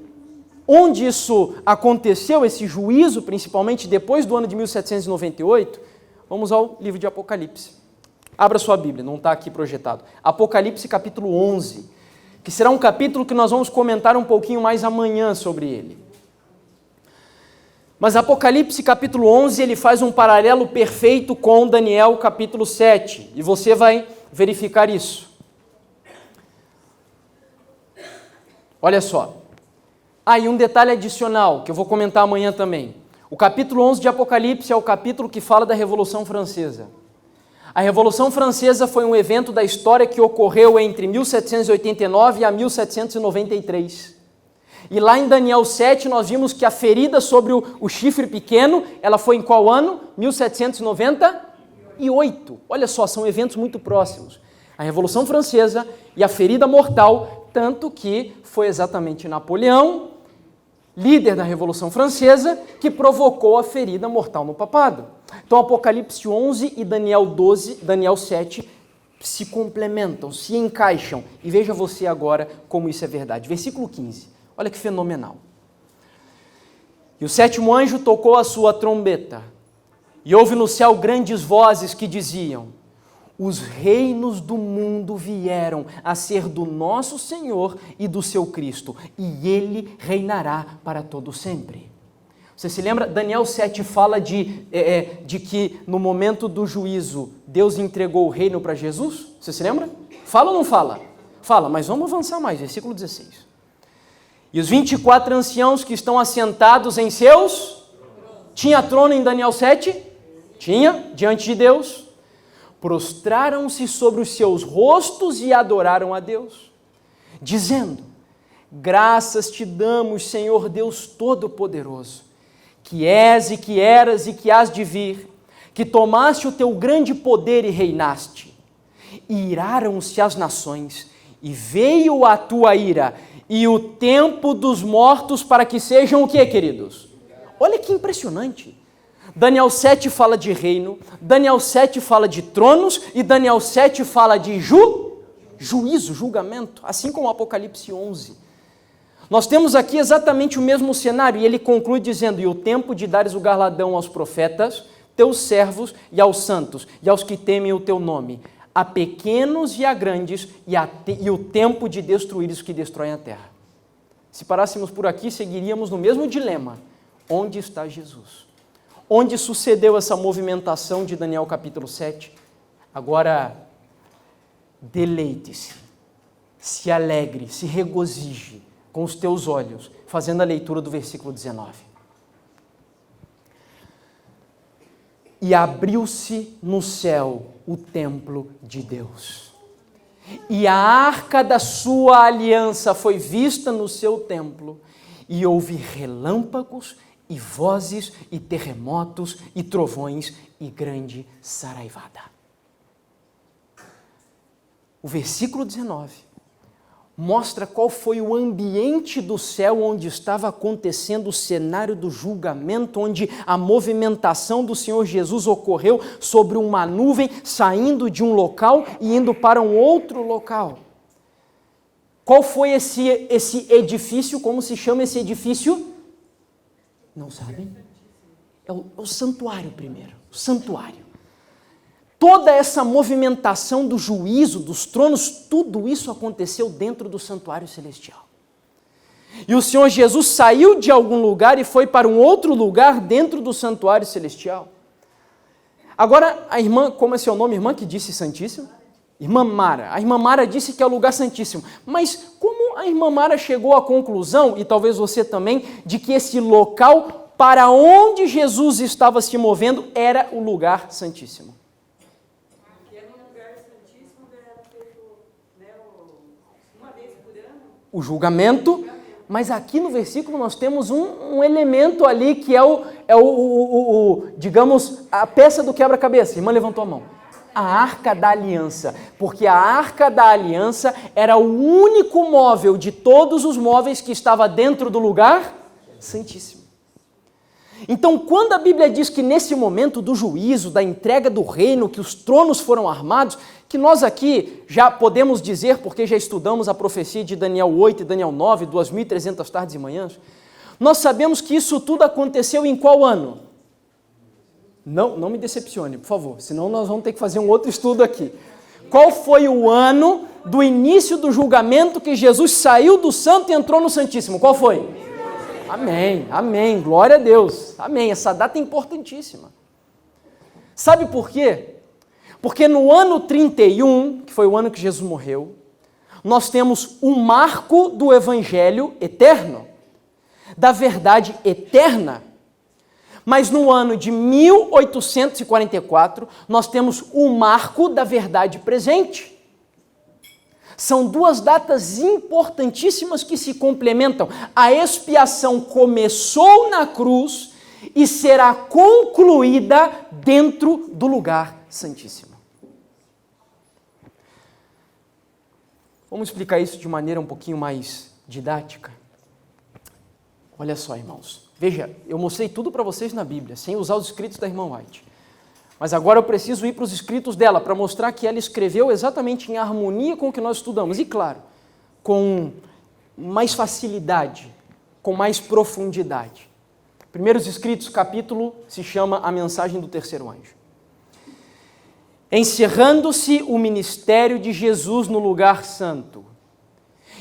onde isso aconteceu, esse juízo, principalmente depois do ano de 1798, vamos ao livro de Apocalipse. Abra sua Bíblia, não está aqui projetado. Apocalipse capítulo 11, que será um capítulo que nós vamos comentar um pouquinho mais amanhã sobre ele. Mas Apocalipse capítulo 11, ele faz um paralelo perfeito com Daniel capítulo 7, e você vai verificar isso. Olha só. E um detalhe adicional, que eu vou comentar amanhã também. O capítulo 11 de Apocalipse é o capítulo que fala da Revolução Francesa. A Revolução Francesa foi um evento da história que ocorreu entre 1789 a 1793. E lá em Daniel 7 nós vimos que a ferida sobre o chifre pequeno, ela foi em qual ano? 1798. Olha só, são eventos muito próximos. A Revolução Francesa e a ferida mortal, tanto que foi exatamente Napoleão, líder da Revolução Francesa, que provocou a ferida mortal no papado. Então Apocalipse 11 e Daniel 7 se complementam, se encaixam. E veja você agora como isso é verdade. Versículo 15, olha que fenomenal. E o sétimo anjo tocou a sua trombeta, e houve no céu grandes vozes que diziam: os reinos do mundo vieram a ser do nosso Senhor e do seu Cristo, e ele reinará para todo sempre. Você se lembra? Daniel 7 fala de que no momento do juízo, Deus entregou o reino para Jesus? Você se lembra? Fala ou não fala? Fala, mas vamos avançar mais, versículo 16. E os 24 anciãos que estão assentados em seus... Tinha trono em Daniel 7? Tinha, diante de Deus. Prostraram-se sobre os seus rostos e adoraram a Deus, dizendo: graças te damos, Senhor Deus Todo-Poderoso, que és e que eras e que hás de vir, que tomaste o teu grande poder e reinaste. E iraram-se as nações, e veio a tua ira, e o tempo dos mortos para que sejam o quê, queridos? Olha que impressionante. Daniel 7 fala de reino, Daniel 7 fala de tronos, e Daniel 7 fala de juízo, julgamento, assim como Apocalipse 11. Nós temos aqui exatamente o mesmo cenário, e ele conclui dizendo: e o tempo de dares o galardão aos profetas, teus servos, e aos santos, e aos que temem o teu nome, a pequenos e a grandes, e o tempo de destruir os que destroem a terra. Se parássemos por aqui, seguiríamos no mesmo dilema: onde está Jesus? Onde sucedeu essa movimentação de Daniel capítulo 7? Agora, deleite-se, se alegre, se regozije com os teus olhos, fazendo a leitura do versículo 19. E abriu-se no céu o templo de Deus, e a arca da sua aliança foi vista no seu templo, e houve relâmpagos e vozes, e terremotos, e trovões, e grande saraivada. O versículo 19 mostra qual foi o ambiente do céu onde estava acontecendo o cenário do julgamento, onde a movimentação do Senhor Jesus ocorreu sobre uma nuvem, saindo de um local e indo para um outro local. Qual foi esse edifício? Como se chama esse edifício? Não sabem? É o santuário primeiro, o santuário. Toda essa movimentação do juízo, dos tronos, tudo isso aconteceu dentro do santuário celestial. E o Senhor Jesus saiu de algum lugar e foi para um outro lugar dentro do santuário celestial. Agora, a irmã, como é seu nome, irmã, que disse Santíssimo? Irmã Mara. A irmã Mara disse que é o lugar santíssimo. Mas como a irmã Mara chegou à conclusão, e talvez você também, de que esse local para onde Jesus estava se movendo era o lugar santíssimo? Porque no lugar santíssimo era feito, né, uma vez por ano. O julgamento. Mas aqui no versículo nós temos um elemento ali que digamos, a peça do quebra-cabeça. A irmã levantou a mão. A Arca da Aliança. Porque a Arca da Aliança era o único móvel de todos os móveis que estava dentro do lugar santíssimo. Então, quando a Bíblia diz que nesse momento do juízo, da entrega do reino, que os tronos foram armados, que nós aqui já podemos dizer, porque já estudamos a profecia de Daniel 8 e Daniel 9, 2.300 tardes e manhãs, nós sabemos que isso tudo aconteceu em qual ano? Não me decepcione, por favor, senão nós vamos ter que fazer um outro estudo aqui. Qual foi o ano do início do julgamento que Jesus saiu do santo e entrou no santíssimo? Qual foi? Amém, amém, glória a Deus, amém, essa data é importantíssima. Sabe por quê? Porque no ano 31, que foi o ano que Jesus morreu, nós temos o marco do evangelho eterno, da verdade eterna. Mas no ano de 1844, nós temos o marco da verdade presente. São duas datas importantíssimas que se complementam. A expiação começou na cruz e será concluída dentro do lugar santíssimo. Vamos explicar isso de maneira um pouquinho mais didática. Olha só, irmãos. Veja, eu mostrei tudo para vocês na Bíblia, sem usar os escritos da irmã White. Mas agora eu preciso ir para os escritos dela, para mostrar que ela escreveu exatamente em harmonia com o que nós estudamos. E claro, com mais facilidade, com mais profundidade. Primeiros escritos, capítulo, se chama A Mensagem do Terceiro Anjo. Encerrando-se o ministério de Jesus no lugar santo,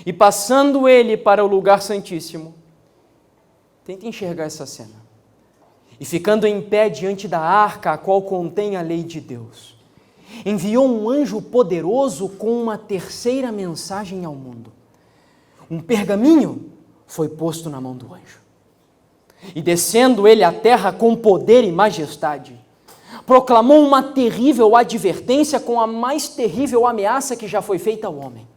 e passando ele para o lugar santíssimo, tente enxergar essa cena. E ficando em pé diante da arca, a qual contém a lei de Deus, enviou um anjo poderoso com uma terceira mensagem ao mundo. Um pergaminho foi posto na mão do anjo. E descendo ele à terra com poder e majestade, proclamou uma terrível advertência com a mais terrível ameaça que já foi feita ao homem.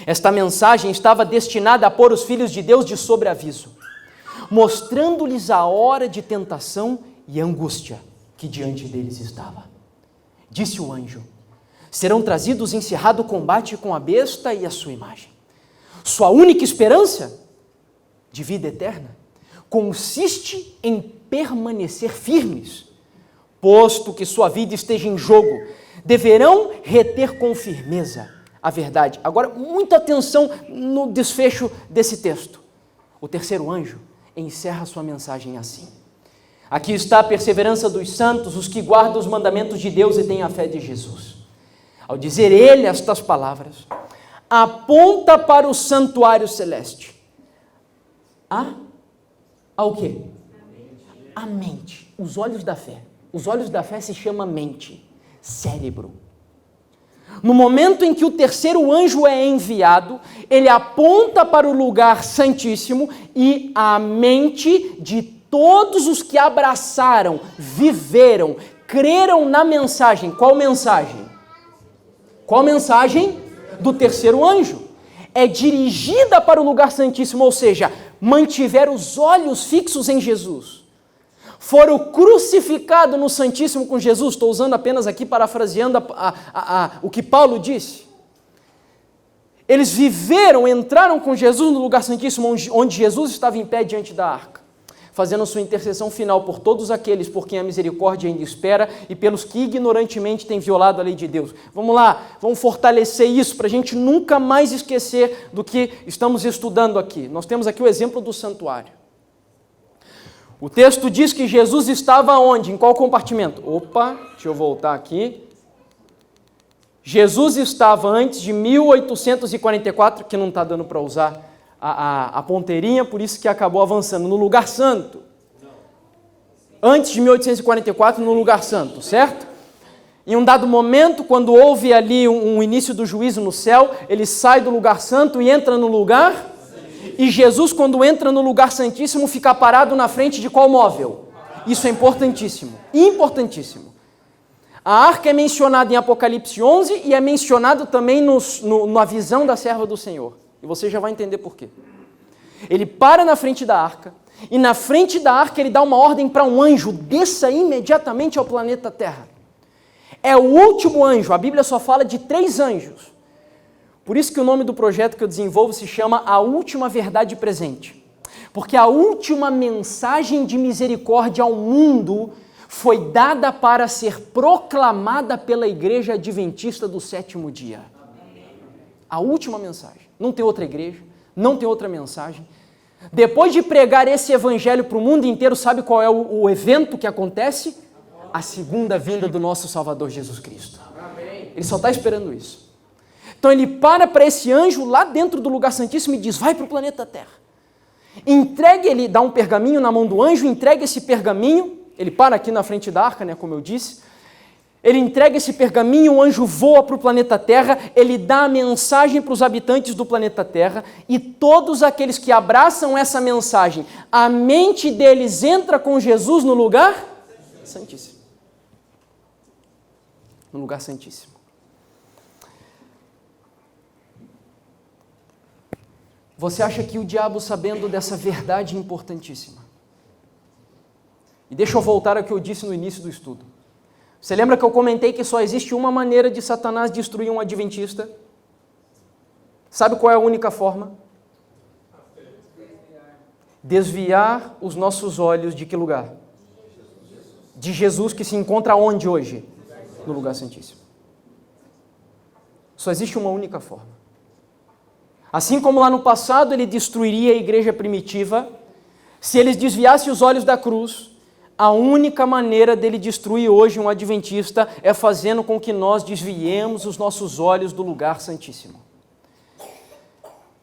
Esta mensagem estava destinada a pôr os filhos de Deus de sobreaviso, mostrando-lhes a hora de tentação e angústia que diante deles estava. Disse o anjo: serão trazidos em cerrado combate com a besta e a sua imagem. Sua única esperança de vida eterna consiste em permanecer firmes, posto que sua vida esteja em jogo, deverão reter com firmeza a verdade. Agora, muita atenção no desfecho desse texto. O terceiro anjo encerra sua mensagem assim: aqui está a perseverança dos santos, os que guardam os mandamentos de Deus e têm a fé de Jesus. Ao dizer ele estas palavras, aponta para o santuário celeste. Ao quê? A mente. Os olhos da fé. Os olhos da fé se chama mente, cérebro. No momento em que o terceiro anjo é enviado, ele aponta para o lugar santíssimo e a mente de todos os que abraçaram, viveram, creram na mensagem. Qual mensagem? Qual mensagem? Do terceiro anjo. É dirigida para o lugar santíssimo, ou seja, mantiveram os olhos fixos em Jesus. Foram crucificados no Santíssimo com Jesus. Estou usando apenas aqui, parafraseando o que Paulo disse. Eles viveram, entraram com Jesus no lugar santíssimo, onde Jesus estava em pé diante da arca, fazendo sua intercessão final por todos aqueles por quem a misericórdia ainda espera e pelos que ignorantemente têm violado a lei de Deus. Vamos lá, vamos fortalecer isso para a gente nunca mais esquecer do que estamos estudando aqui. Nós temos aqui o exemplo do santuário. O texto diz que Jesus estava onde? Em qual compartimento? Deixa eu voltar aqui. Jesus estava antes de 1844, que não está dando para usar a ponteirinha, por isso que acabou avançando, no lugar santo. antes de 1844 no lugar santo, certo? Em um dado momento, quando houve ali um início do juízo no céu, ele sai do lugar santo e entra no lugar. E Jesus, quando entra no lugar santíssimo, fica parado na frente de qual móvel? Isso é importantíssimo, importantíssimo. A arca é mencionada em Apocalipse 11 e é mencionado também na visão da serva do Senhor. E você já vai entender por quê. Ele para na frente da arca, e na frente da arca ele dá uma ordem para um anjo: desça imediatamente ao planeta Terra. É o último anjo, a Bíblia só fala de 3 anjos. Por isso que o nome do projeto que eu desenvolvo se chama A Última Verdade Presente. Porque a última mensagem de misericórdia ao mundo foi dada para ser proclamada pela Igreja Adventista do 7º dia. A última mensagem. Não tem outra igreja, não tem outra mensagem. Depois de pregar esse evangelho para o mundo inteiro, sabe qual é o evento que acontece? A segunda vinda do nosso Salvador Jesus Cristo. Ele só está esperando isso. Então ele para esse anjo lá dentro do lugar santíssimo e diz: vai para o planeta Terra. Entregue, ele dá um pergaminho na mão do anjo, entrega esse pergaminho, ele para aqui na frente da arca, como eu disse. Ele entrega esse pergaminho, o anjo voa para o planeta Terra, ele dá a mensagem para os habitantes do planeta Terra, e todos aqueles que abraçam essa mensagem, a mente deles entra com Jesus no lugar santíssimo. No lugar santíssimo. Você acha que o diabo, sabendo dessa verdade importantíssima, e deixa eu voltar ao que eu disse no início do estudo. Você lembra que eu comentei que só existe uma maneira de Satanás destruir um adventista? Sabe qual é a única forma? Desviar os nossos olhos de que lugar? De Jesus, que se encontra onde hoje? No lugar santíssimo. Só existe uma única forma. Assim como lá no passado ele destruiria a igreja primitiva, se eles desviassem os olhos da cruz, a única maneira dele destruir hoje um adventista é fazendo com que nós desviemos os nossos olhos do lugar santíssimo.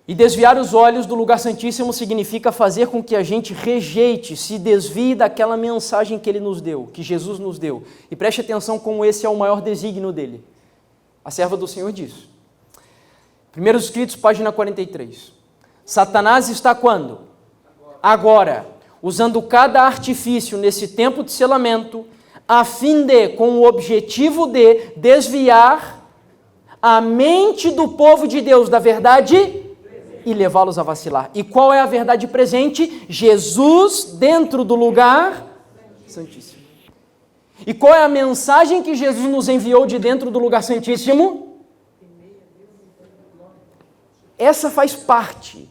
E desviar os olhos do lugar santíssimo significa fazer com que a gente rejeite, se desvie daquela mensagem que ele nos deu, que Jesus nos deu. E preste atenção como esse é o maior desígnio dele. A serva do Senhor diz. Primeiros Escritos, página 43. Satanás está quando? Agora, usando cada artifício nesse tempo de selamento, a fim de, com o objetivo de desviar a mente do povo de Deus da verdade e levá-los a vacilar. E qual é a verdade presente? Jesus dentro do lugar santíssimo. E qual é a mensagem que Jesus nos enviou de dentro do lugar santíssimo? Essa faz parte.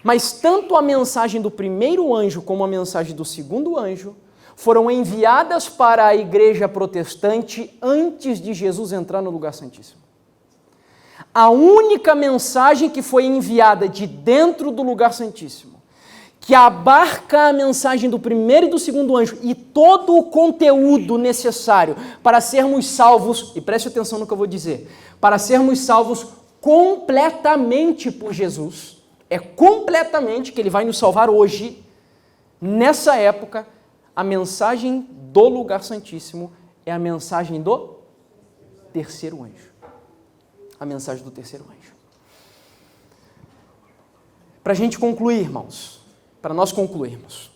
Mas tanto a mensagem do primeiro anjo como a mensagem do segundo anjo foram enviadas para a igreja protestante antes de Jesus entrar no lugar santíssimo. A única mensagem que foi enviada de dentro do lugar santíssimo, que abarca a mensagem do primeiro e do segundo anjo e todo o conteúdo necessário para sermos salvos, e preste atenção no que eu vou dizer, para sermos salvos completamente por Jesus, é completamente que ele vai nos salvar hoje, nessa época, a mensagem do lugar santíssimo é a mensagem do terceiro anjo. A mensagem do terceiro anjo. Para a gente concluir, irmãos, para nós concluirmos,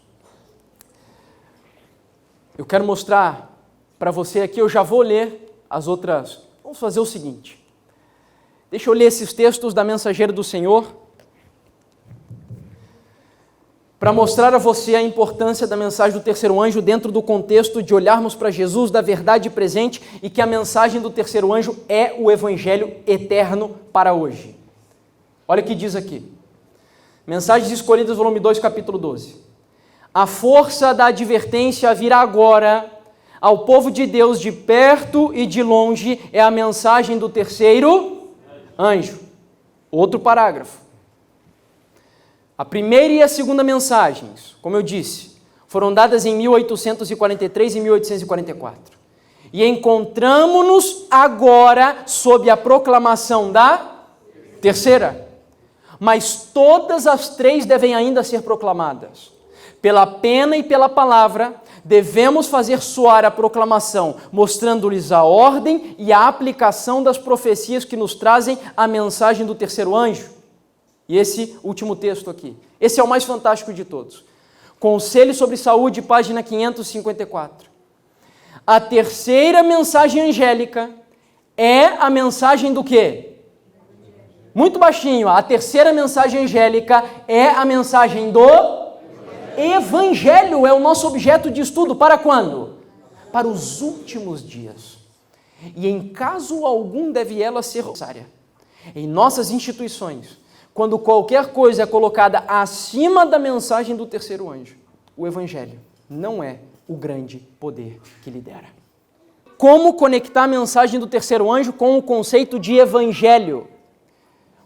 eu quero mostrar para você aqui, eu já vou ler as outras, vamos fazer o seguinte, deixa eu ler esses textos da Mensageira do Senhor, para mostrar a você a importância da mensagem do terceiro anjo dentro do contexto de olharmos para Jesus, da verdade presente, e que a mensagem do terceiro anjo é o evangelho eterno para hoje. Olha o que diz aqui. Mensagens Escolhidas, volume 2, capítulo 12. A força da advertência virá agora ao povo de Deus de perto e de longe, é a mensagem do terceiro anjo. Outro parágrafo. A primeira e a segunda mensagens, como eu disse, foram dadas em 1843 e 1844. E encontramos-nos agora sob a proclamação da terceira. Mas todas as três devem ainda ser proclamadas. Pela pena e pela palavra, devemos fazer soar a proclamação, mostrando-lhes a ordem e a aplicação das profecias que nos trazem a mensagem do terceiro anjo. E esse último texto aqui. Esse é o mais fantástico de todos. Conselho sobre Saúde, página 554. A terceira mensagem angélica é a mensagem do quê? Muito baixinho. A terceira mensagem angélica é a mensagem do Evangelho. É o nosso objeto de estudo. Para quando? Para os últimos dias. E em caso algum deve ela ser necessária. Em nossas instituições, quando qualquer coisa é colocada acima da mensagem do terceiro anjo, o Evangelho não é o grande poder que lidera. Como conectar a mensagem do terceiro anjo com o conceito de Evangelho?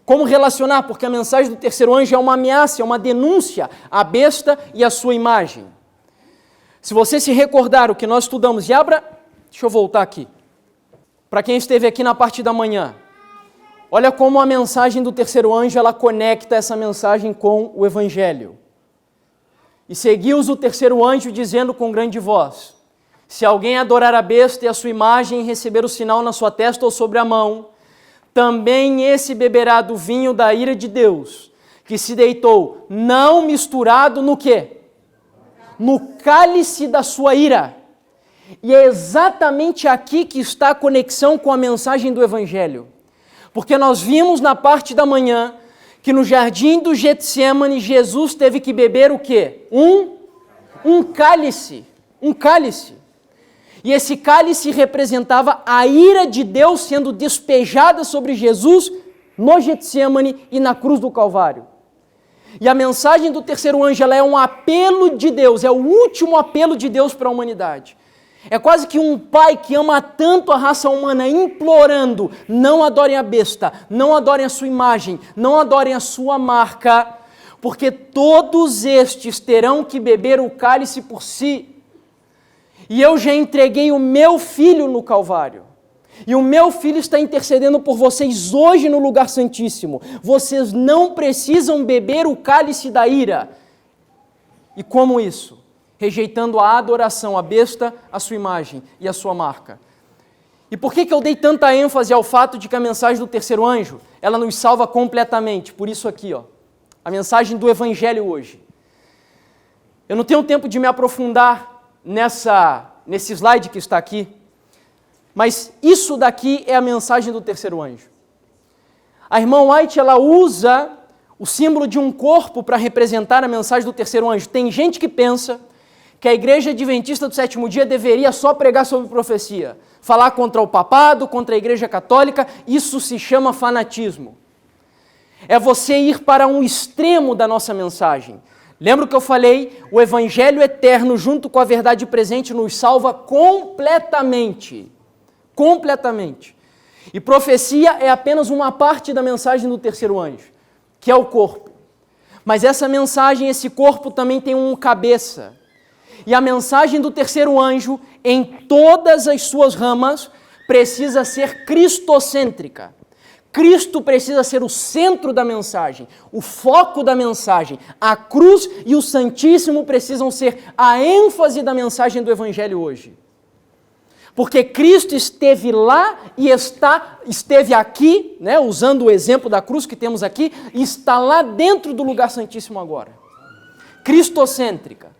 Como relacionar? Porque a mensagem do terceiro anjo é uma ameaça, é uma denúncia à besta e à sua imagem. Se você se recordar o que nós estudamos, e abra, deixa eu voltar aqui, para quem esteve aqui na parte da manhã, olha como a mensagem do terceiro anjo, ela conecta essa mensagem com o Evangelho. E seguiu-os o terceiro anjo dizendo com grande voz, se alguém adorar a besta e a sua imagem e receber o sinal na sua testa ou sobre a mão, também esse beberá do vinho da ira de Deus, que se deitou, não misturado no quê? No cálice da sua ira. E é exatamente aqui que está a conexão com a mensagem do Evangelho. Porque nós vimos na parte da manhã que no jardim do Getsêmani, Jesus teve que beber o quê? Um cálice. Um cálice. E esse cálice representava a ira de Deus sendo despejada sobre Jesus no Getsêmani e na cruz do Calvário. E a mensagem do terceiro anjo, ela é um apelo de Deus, é o último apelo de Deus para a humanidade. É quase que um pai que ama tanto a raça humana, implorando, não adorem a besta, não adorem a sua imagem, não adorem a sua marca, porque todos estes terão que beber o cálice por si. E eu já entreguei o meu filho no Calvário. E o meu filho está intercedendo por vocês hoje no lugar santíssimo. Vocês não precisam beber o cálice da ira. E como isso? Rejeitando a adoração à besta, a sua imagem e a sua marca. E por que eu dei tanta ênfase ao fato de que a mensagem do terceiro anjo, ela nos salva completamente? Por isso aqui, ó, a mensagem do Evangelho hoje. Eu não tenho tempo de me aprofundar nesse slide que está aqui, mas isso daqui é a mensagem do terceiro anjo. A irmã White, ela usa o símbolo de um corpo para representar a mensagem do terceiro anjo. Tem gente que pensa que a Igreja Adventista do Sétimo Dia deveria só pregar sobre profecia, falar contra o papado, contra a Igreja Católica. Isso se chama fanatismo. É você ir para um extremo da nossa mensagem. Lembra que eu falei? O Evangelho eterno, junto com a verdade presente, nos salva completamente. Completamente. E profecia é apenas uma parte da mensagem do terceiro anjo, que é o corpo. Mas essa mensagem, esse corpo também tem um cabeça. E a mensagem do terceiro anjo, em todas as suas ramas, precisa ser cristocêntrica. Cristo precisa ser o centro da mensagem, o foco da mensagem. A cruz e o Santíssimo precisam ser a ênfase da mensagem do Evangelho hoje. Porque Cristo esteve lá e esteve aqui, né, usando o exemplo da cruz que temos aqui, e está lá dentro do lugar santíssimo agora. Cristocêntrica.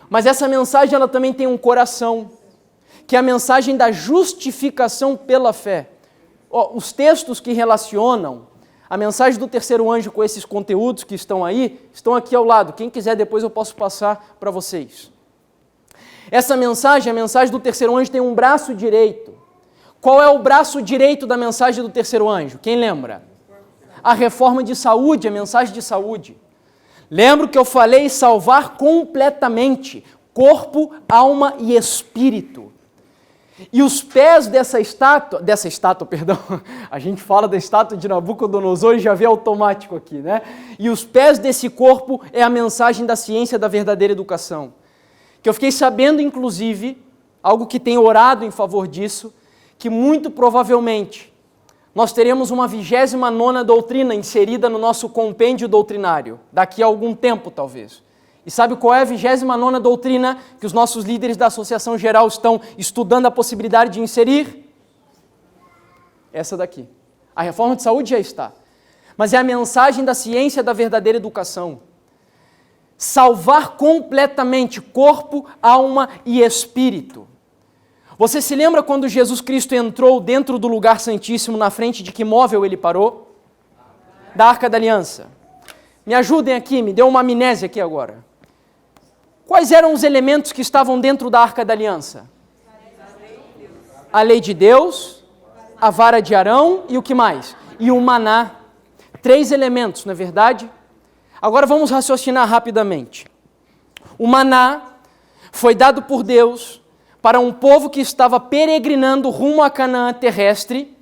Mas essa mensagem ela também tem um coração, que é a mensagem da justificação pela fé. Os textos que relacionam a mensagem do terceiro anjo com esses conteúdos que estão aí, estão aqui ao lado. Quem quiser depois eu posso passar para vocês. Essa mensagem, a mensagem do terceiro anjo, tem um braço direito. Qual é o braço direito da mensagem do terceiro anjo? Quem lembra? A reforma de saúde, a mensagem de saúde. Lembro que eu falei salvar completamente, corpo, alma e espírito. E os pés dessa estátua, a gente fala da estátua de Nabucodonosor e já vê automático aqui, né? E os pés desse corpo é a mensagem da ciência da verdadeira educação. Que eu fiquei sabendo, inclusive, algo que tem orado em favor disso, que muito provavelmente nós teremos uma 29ª doutrina inserida no nosso compêndio doutrinário, daqui a algum tempo talvez. E sabe qual é a 29ª doutrina que os nossos líderes da Associação Geral estão estudando a possibilidade de inserir? Essa daqui. A reforma de saúde já está. Mas é a mensagem da ciência da verdadeira educação. Salvar completamente corpo, alma e espírito. Você se lembra quando Jesus Cristo entrou dentro do lugar santíssimo, na frente de que móvel ele parou? Da Arca da Aliança. Me ajudem aqui, me deu uma amnésia aqui agora. Quais eram os elementos que estavam dentro da Arca da Aliança? A lei de Deus, a vara de Arão e o que mais? E o maná. 3 elementos, não é verdade? Agora vamos raciocinar rapidamente. O maná foi dado por Deus para um povo que estava peregrinando rumo a Canaã terrestre,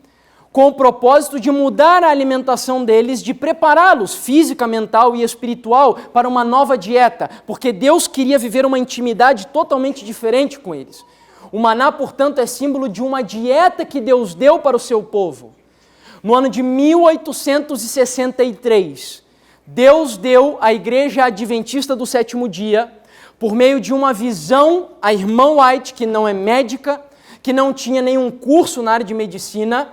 com o propósito de mudar a alimentação deles, de prepará-los física, mental e espiritual para uma nova dieta, porque Deus queria viver uma intimidade totalmente diferente com eles. O maná, portanto, é símbolo de uma dieta que Deus deu para o seu povo. No ano de 1863, Deus deu à Igreja Adventista do Sétimo Dia, por meio de uma visão, a irmã White, que não é médica, que não tinha nenhum curso na área de medicina,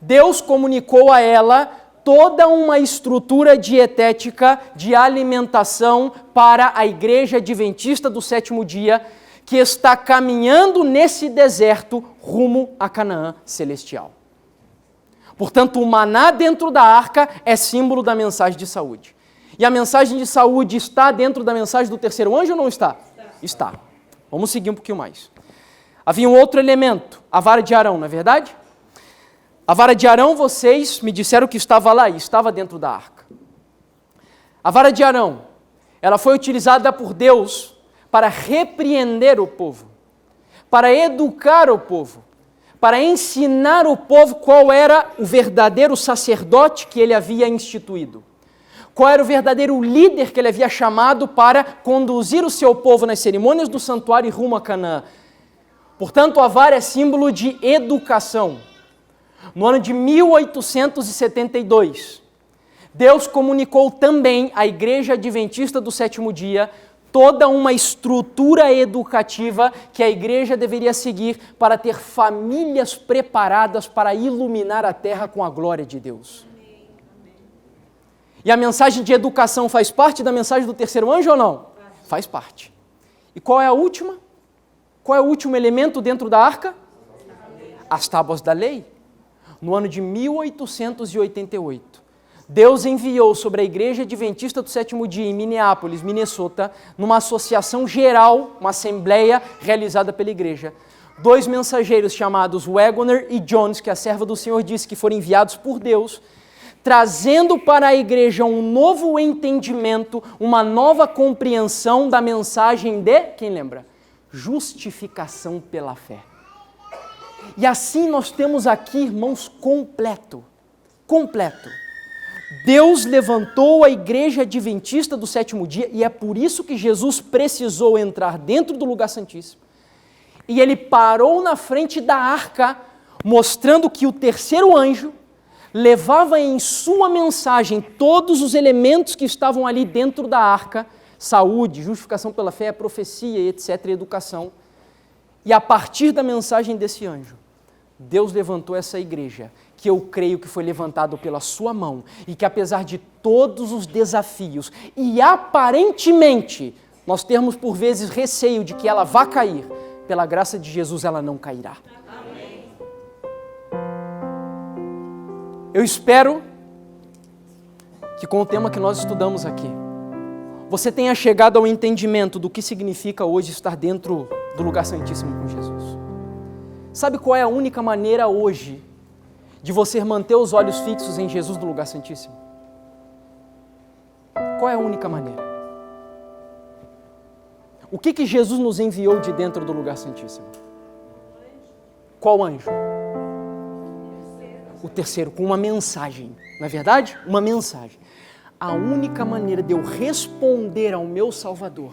Deus comunicou a ela toda uma estrutura dietética de alimentação para a Igreja Adventista do Sétimo Dia, que está caminhando nesse deserto rumo a Canaã celestial. Portanto, o maná dentro da arca é símbolo da mensagem de saúde. E a mensagem de saúde está dentro da mensagem do terceiro anjo ou não está? Está. Vamos seguir um pouquinho mais. Havia um outro elemento, a vara de Arão, não é verdade? A vara de Arão, vocês me disseram que estava lá e estava dentro da arca. A vara de Arão, ela foi utilizada por Deus para repreender o povo, para educar o povo, para ensinar o povo qual era o verdadeiro sacerdote que ele havia instituído. Qual era o verdadeiro líder que ele havia chamado para conduzir o seu povo nas cerimônias do santuário e rumo a Canaã. Portanto, a vara é símbolo de educação. No ano de 1872, Deus comunicou também à Igreja Adventista do Sétimo Dia toda uma estrutura educativa que a igreja deveria seguir para ter famílias preparadas para iluminar a terra com a glória de Deus. E a mensagem de educação faz parte da mensagem do terceiro anjo ou não? Faz parte. E qual é a última? Qual é o último elemento dentro da arca? As tábuas da lei. No ano de 1888, Deus enviou sobre a Igreja Adventista do Sétimo Dia em Minneapolis, Minnesota, numa associação geral, uma assembleia realizada pela igreja, 2 mensageiros chamados Wagoner e Jones, que a serva do Senhor disse que foram enviados por Deus, trazendo para a igreja um novo entendimento, uma nova compreensão da mensagem de, quem lembra? Justificação pela fé. E assim nós temos aqui, irmãos, completo. Deus levantou a Igreja Adventista do Sétimo Dia e é por isso que Jesus precisou entrar dentro do lugar santíssimo. E ele parou na frente da arca, mostrando que o terceiro anjo levava em sua mensagem todos os elementos que estavam ali dentro da arca, saúde, justificação pela fé, profecia, etc., educação. E a partir da mensagem desse anjo, Deus levantou essa igreja, que eu creio que foi levantado pela sua mão, e que apesar de todos os desafios, e aparentemente nós termos por vezes receio de que ela vá cair, pela graça de Jesus ela não cairá. Eu espero que com o tema que nós estudamos aqui, você tenha chegado ao entendimento do que significa hoje estar dentro do lugar santíssimo com Jesus. Sabe qual é a única maneira hoje de você manter os olhos fixos em Jesus do lugar santíssimo? Qual é a única maneira? O que Jesus nos enviou de dentro do lugar santíssimo? Qual anjo? O terceiro, com uma mensagem, não é verdade? Uma mensagem. A única maneira de eu responder ao meu Salvador,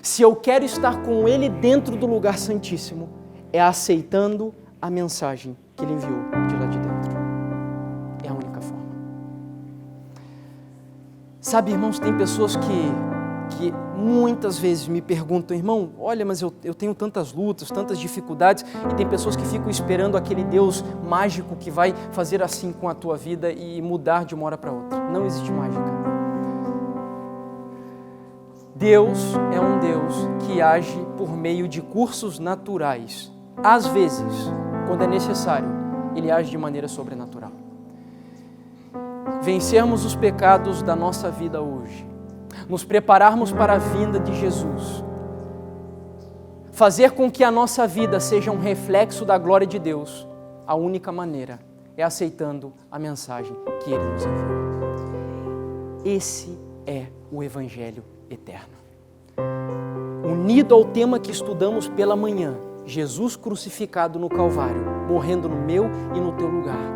se eu quero estar com Ele dentro do lugar santíssimo, é aceitando a mensagem que Ele enviou de lá de dentro. É a única forma. Sabe, irmãos, tem pessoas que que muitas vezes me perguntam, irmão, olha, mas eu tenho tantas lutas, tantas dificuldades, e tem pessoas que ficam esperando aquele Deus mágico que vai fazer assim com a tua vida e mudar de uma hora para outra. Não existe mágica. Deus é um Deus que age por meio de cursos naturais. Às vezes, quando é necessário, Ele age de maneira sobrenatural. Vencermos os pecados da nossa vida hoje, nos prepararmos para a vinda de Jesus, fazer com que a nossa vida seja um reflexo da glória de Deus, a única maneira é aceitando a mensagem que Ele nos enviou. Esse é o Evangelho eterno. Unido ao tema que estudamos pela manhã, Jesus crucificado no Calvário, morrendo no meu e no teu lugar.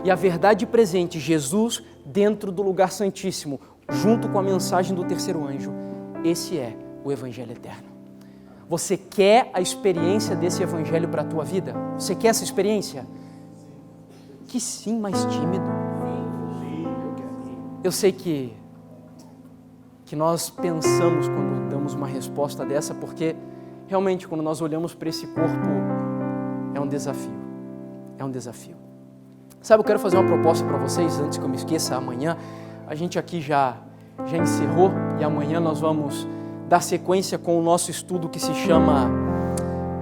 E a verdade presente, Jesus dentro do lugar santíssimo, junto com a mensagem do terceiro anjo. Esse é o Evangelho eterno. Você quer a experiência desse Evangelho para a tua vida? Você quer essa experiência? Que sim, mais tímido. Eu sei que nós pensamos quando damos uma resposta dessa, porque realmente quando nós olhamos para esse corpo, é um desafio. É um desafio. Sabe, eu quero fazer uma proposta para vocês, antes que eu me esqueça, amanhã, a gente aqui já encerrou, e amanhã nós vamos dar sequência com o nosso estudo que se chama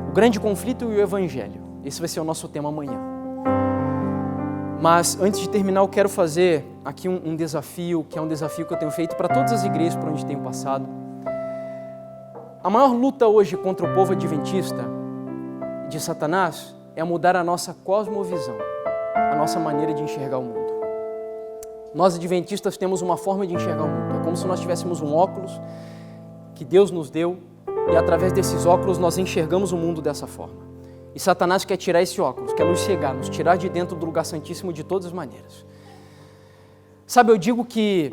O Grande Conflito e o Evangelho. Esse vai ser o nosso tema amanhã. Mas antes de terminar, eu quero fazer aqui um desafio, que é um desafio que eu tenho feito para todas as igrejas por onde tenho passado. A maior luta hoje contra o povo adventista de Satanás é mudar a nossa cosmovisão, a nossa maneira de enxergar o mundo. Nós adventistas temos uma forma de enxergar o mundo. É como se nós tivéssemos um óculos que Deus nos deu e através desses óculos nós enxergamos o mundo dessa forma. E Satanás quer tirar esse óculos, quer nos cegar, nos tirar de dentro do lugar santíssimo de todas as maneiras. Sabe, eu digo que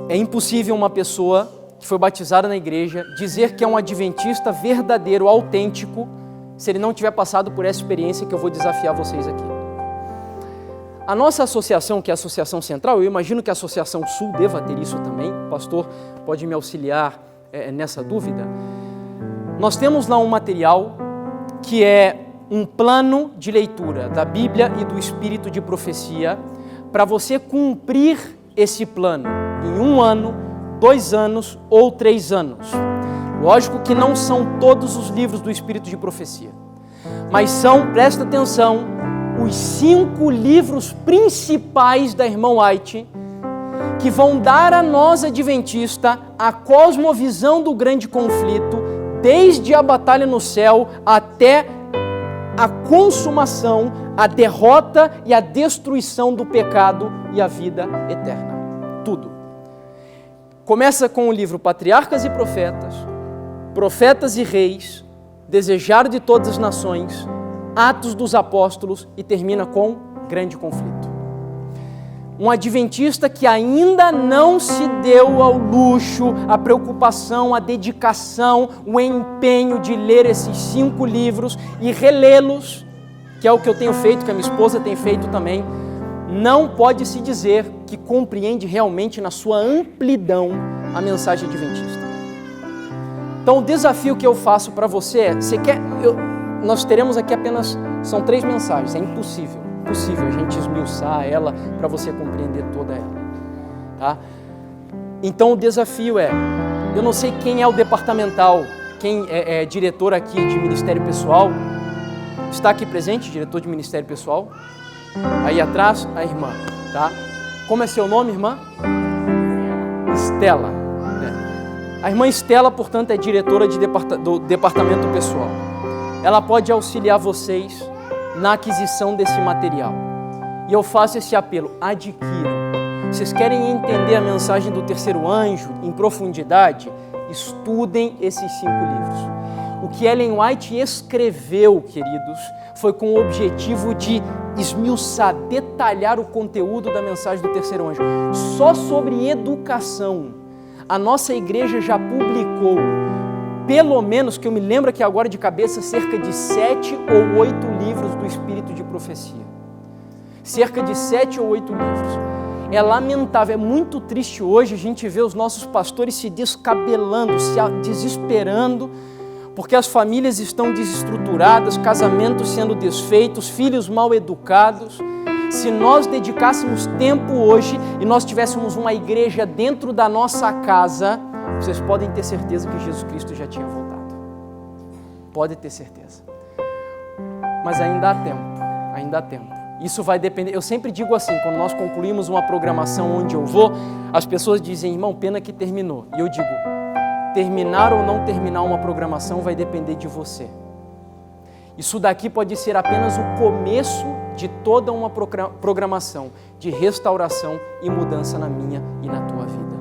é impossível uma pessoa que foi batizada na igreja dizer que é um adventista verdadeiro, autêntico, se ele não tiver passado por essa experiência que eu vou desafiar vocês aqui. A nossa associação, que é a Associação Central, eu imagino que a Associação Sul deva ter isso também, o pastor pode me auxiliar nessa dúvida. Nós temos lá um material que é um plano de leitura da Bíblia e do Espírito de Profecia, para você cumprir esse plano em 1 ano, 2 anos ou 3 anos. Lógico que não são todos os livros do Espírito de Profecia, mas são, presta atenção, os 5 livros principais da irmã White, que vão dar a nós adventistas a cosmovisão do grande conflito, desde a batalha no céu até a consumação, a derrota e a destruição do pecado e a vida eterna. Tudo. Começa com o livro Patriarcas e Profetas, Profetas e Reis, Desejar de Todas as Nações, Atos dos Apóstolos e termina com Grande Conflito. Um adventista que ainda não se deu ao luxo, a preocupação, a dedicação, o empenho de ler esses 5 livros e relê-los, que é o que eu tenho feito, que a minha esposa tem feito também, não pode se dizer que compreende realmente na sua amplidão a mensagem adventista. Então o desafio que eu faço para você é, nós teremos aqui apenas, são 3 mensagens, é impossível a gente esmiuçar ela para você compreender toda ela, tá? Então o desafio é, eu não sei quem é o departamental, quem é diretor aqui de Ministério Pessoal, está aqui presente, diretor de Ministério Pessoal, aí atrás a irmã, tá? Como é seu nome, irmã? Estela. A irmã Estela, portanto, é diretora do departamento pessoal. Ela pode auxiliar vocês na aquisição desse material. E eu faço esse apelo, adquiram. Vocês querem entender a mensagem do terceiro anjo em profundidade? Estudem esses 5 livros. O que Ellen White escreveu, queridos, foi com o objetivo de esmiuçar, detalhar o conteúdo da mensagem do terceiro anjo. Só sobre educação, a nossa igreja já publicou, pelo menos, que eu me lembro aqui agora de cabeça, cerca de 7 ou 8 livros do Espírito de Profecia. Cerca de 7 ou 8 livros. É lamentável, é muito triste hoje a gente ver os nossos pastores se descabelando, se desesperando, porque as famílias estão desestruturadas, casamentos sendo desfeitos, filhos mal educados. Se nós dedicássemos tempo hoje e nós tivéssemos uma igreja dentro da nossa casa, vocês podem ter certeza que Jesus Cristo já tinha voltado. Pode ter certeza. Mas ainda há tempo, ainda há tempo. Isso vai depender, eu sempre digo assim, quando nós concluímos uma programação onde eu vou, as pessoas dizem, irmão, pena que terminou. E eu digo, terminar ou não terminar uma programação vai depender de você. Isso daqui pode ser apenas o começo de toda uma programação de restauração e mudança na minha e na tua vida.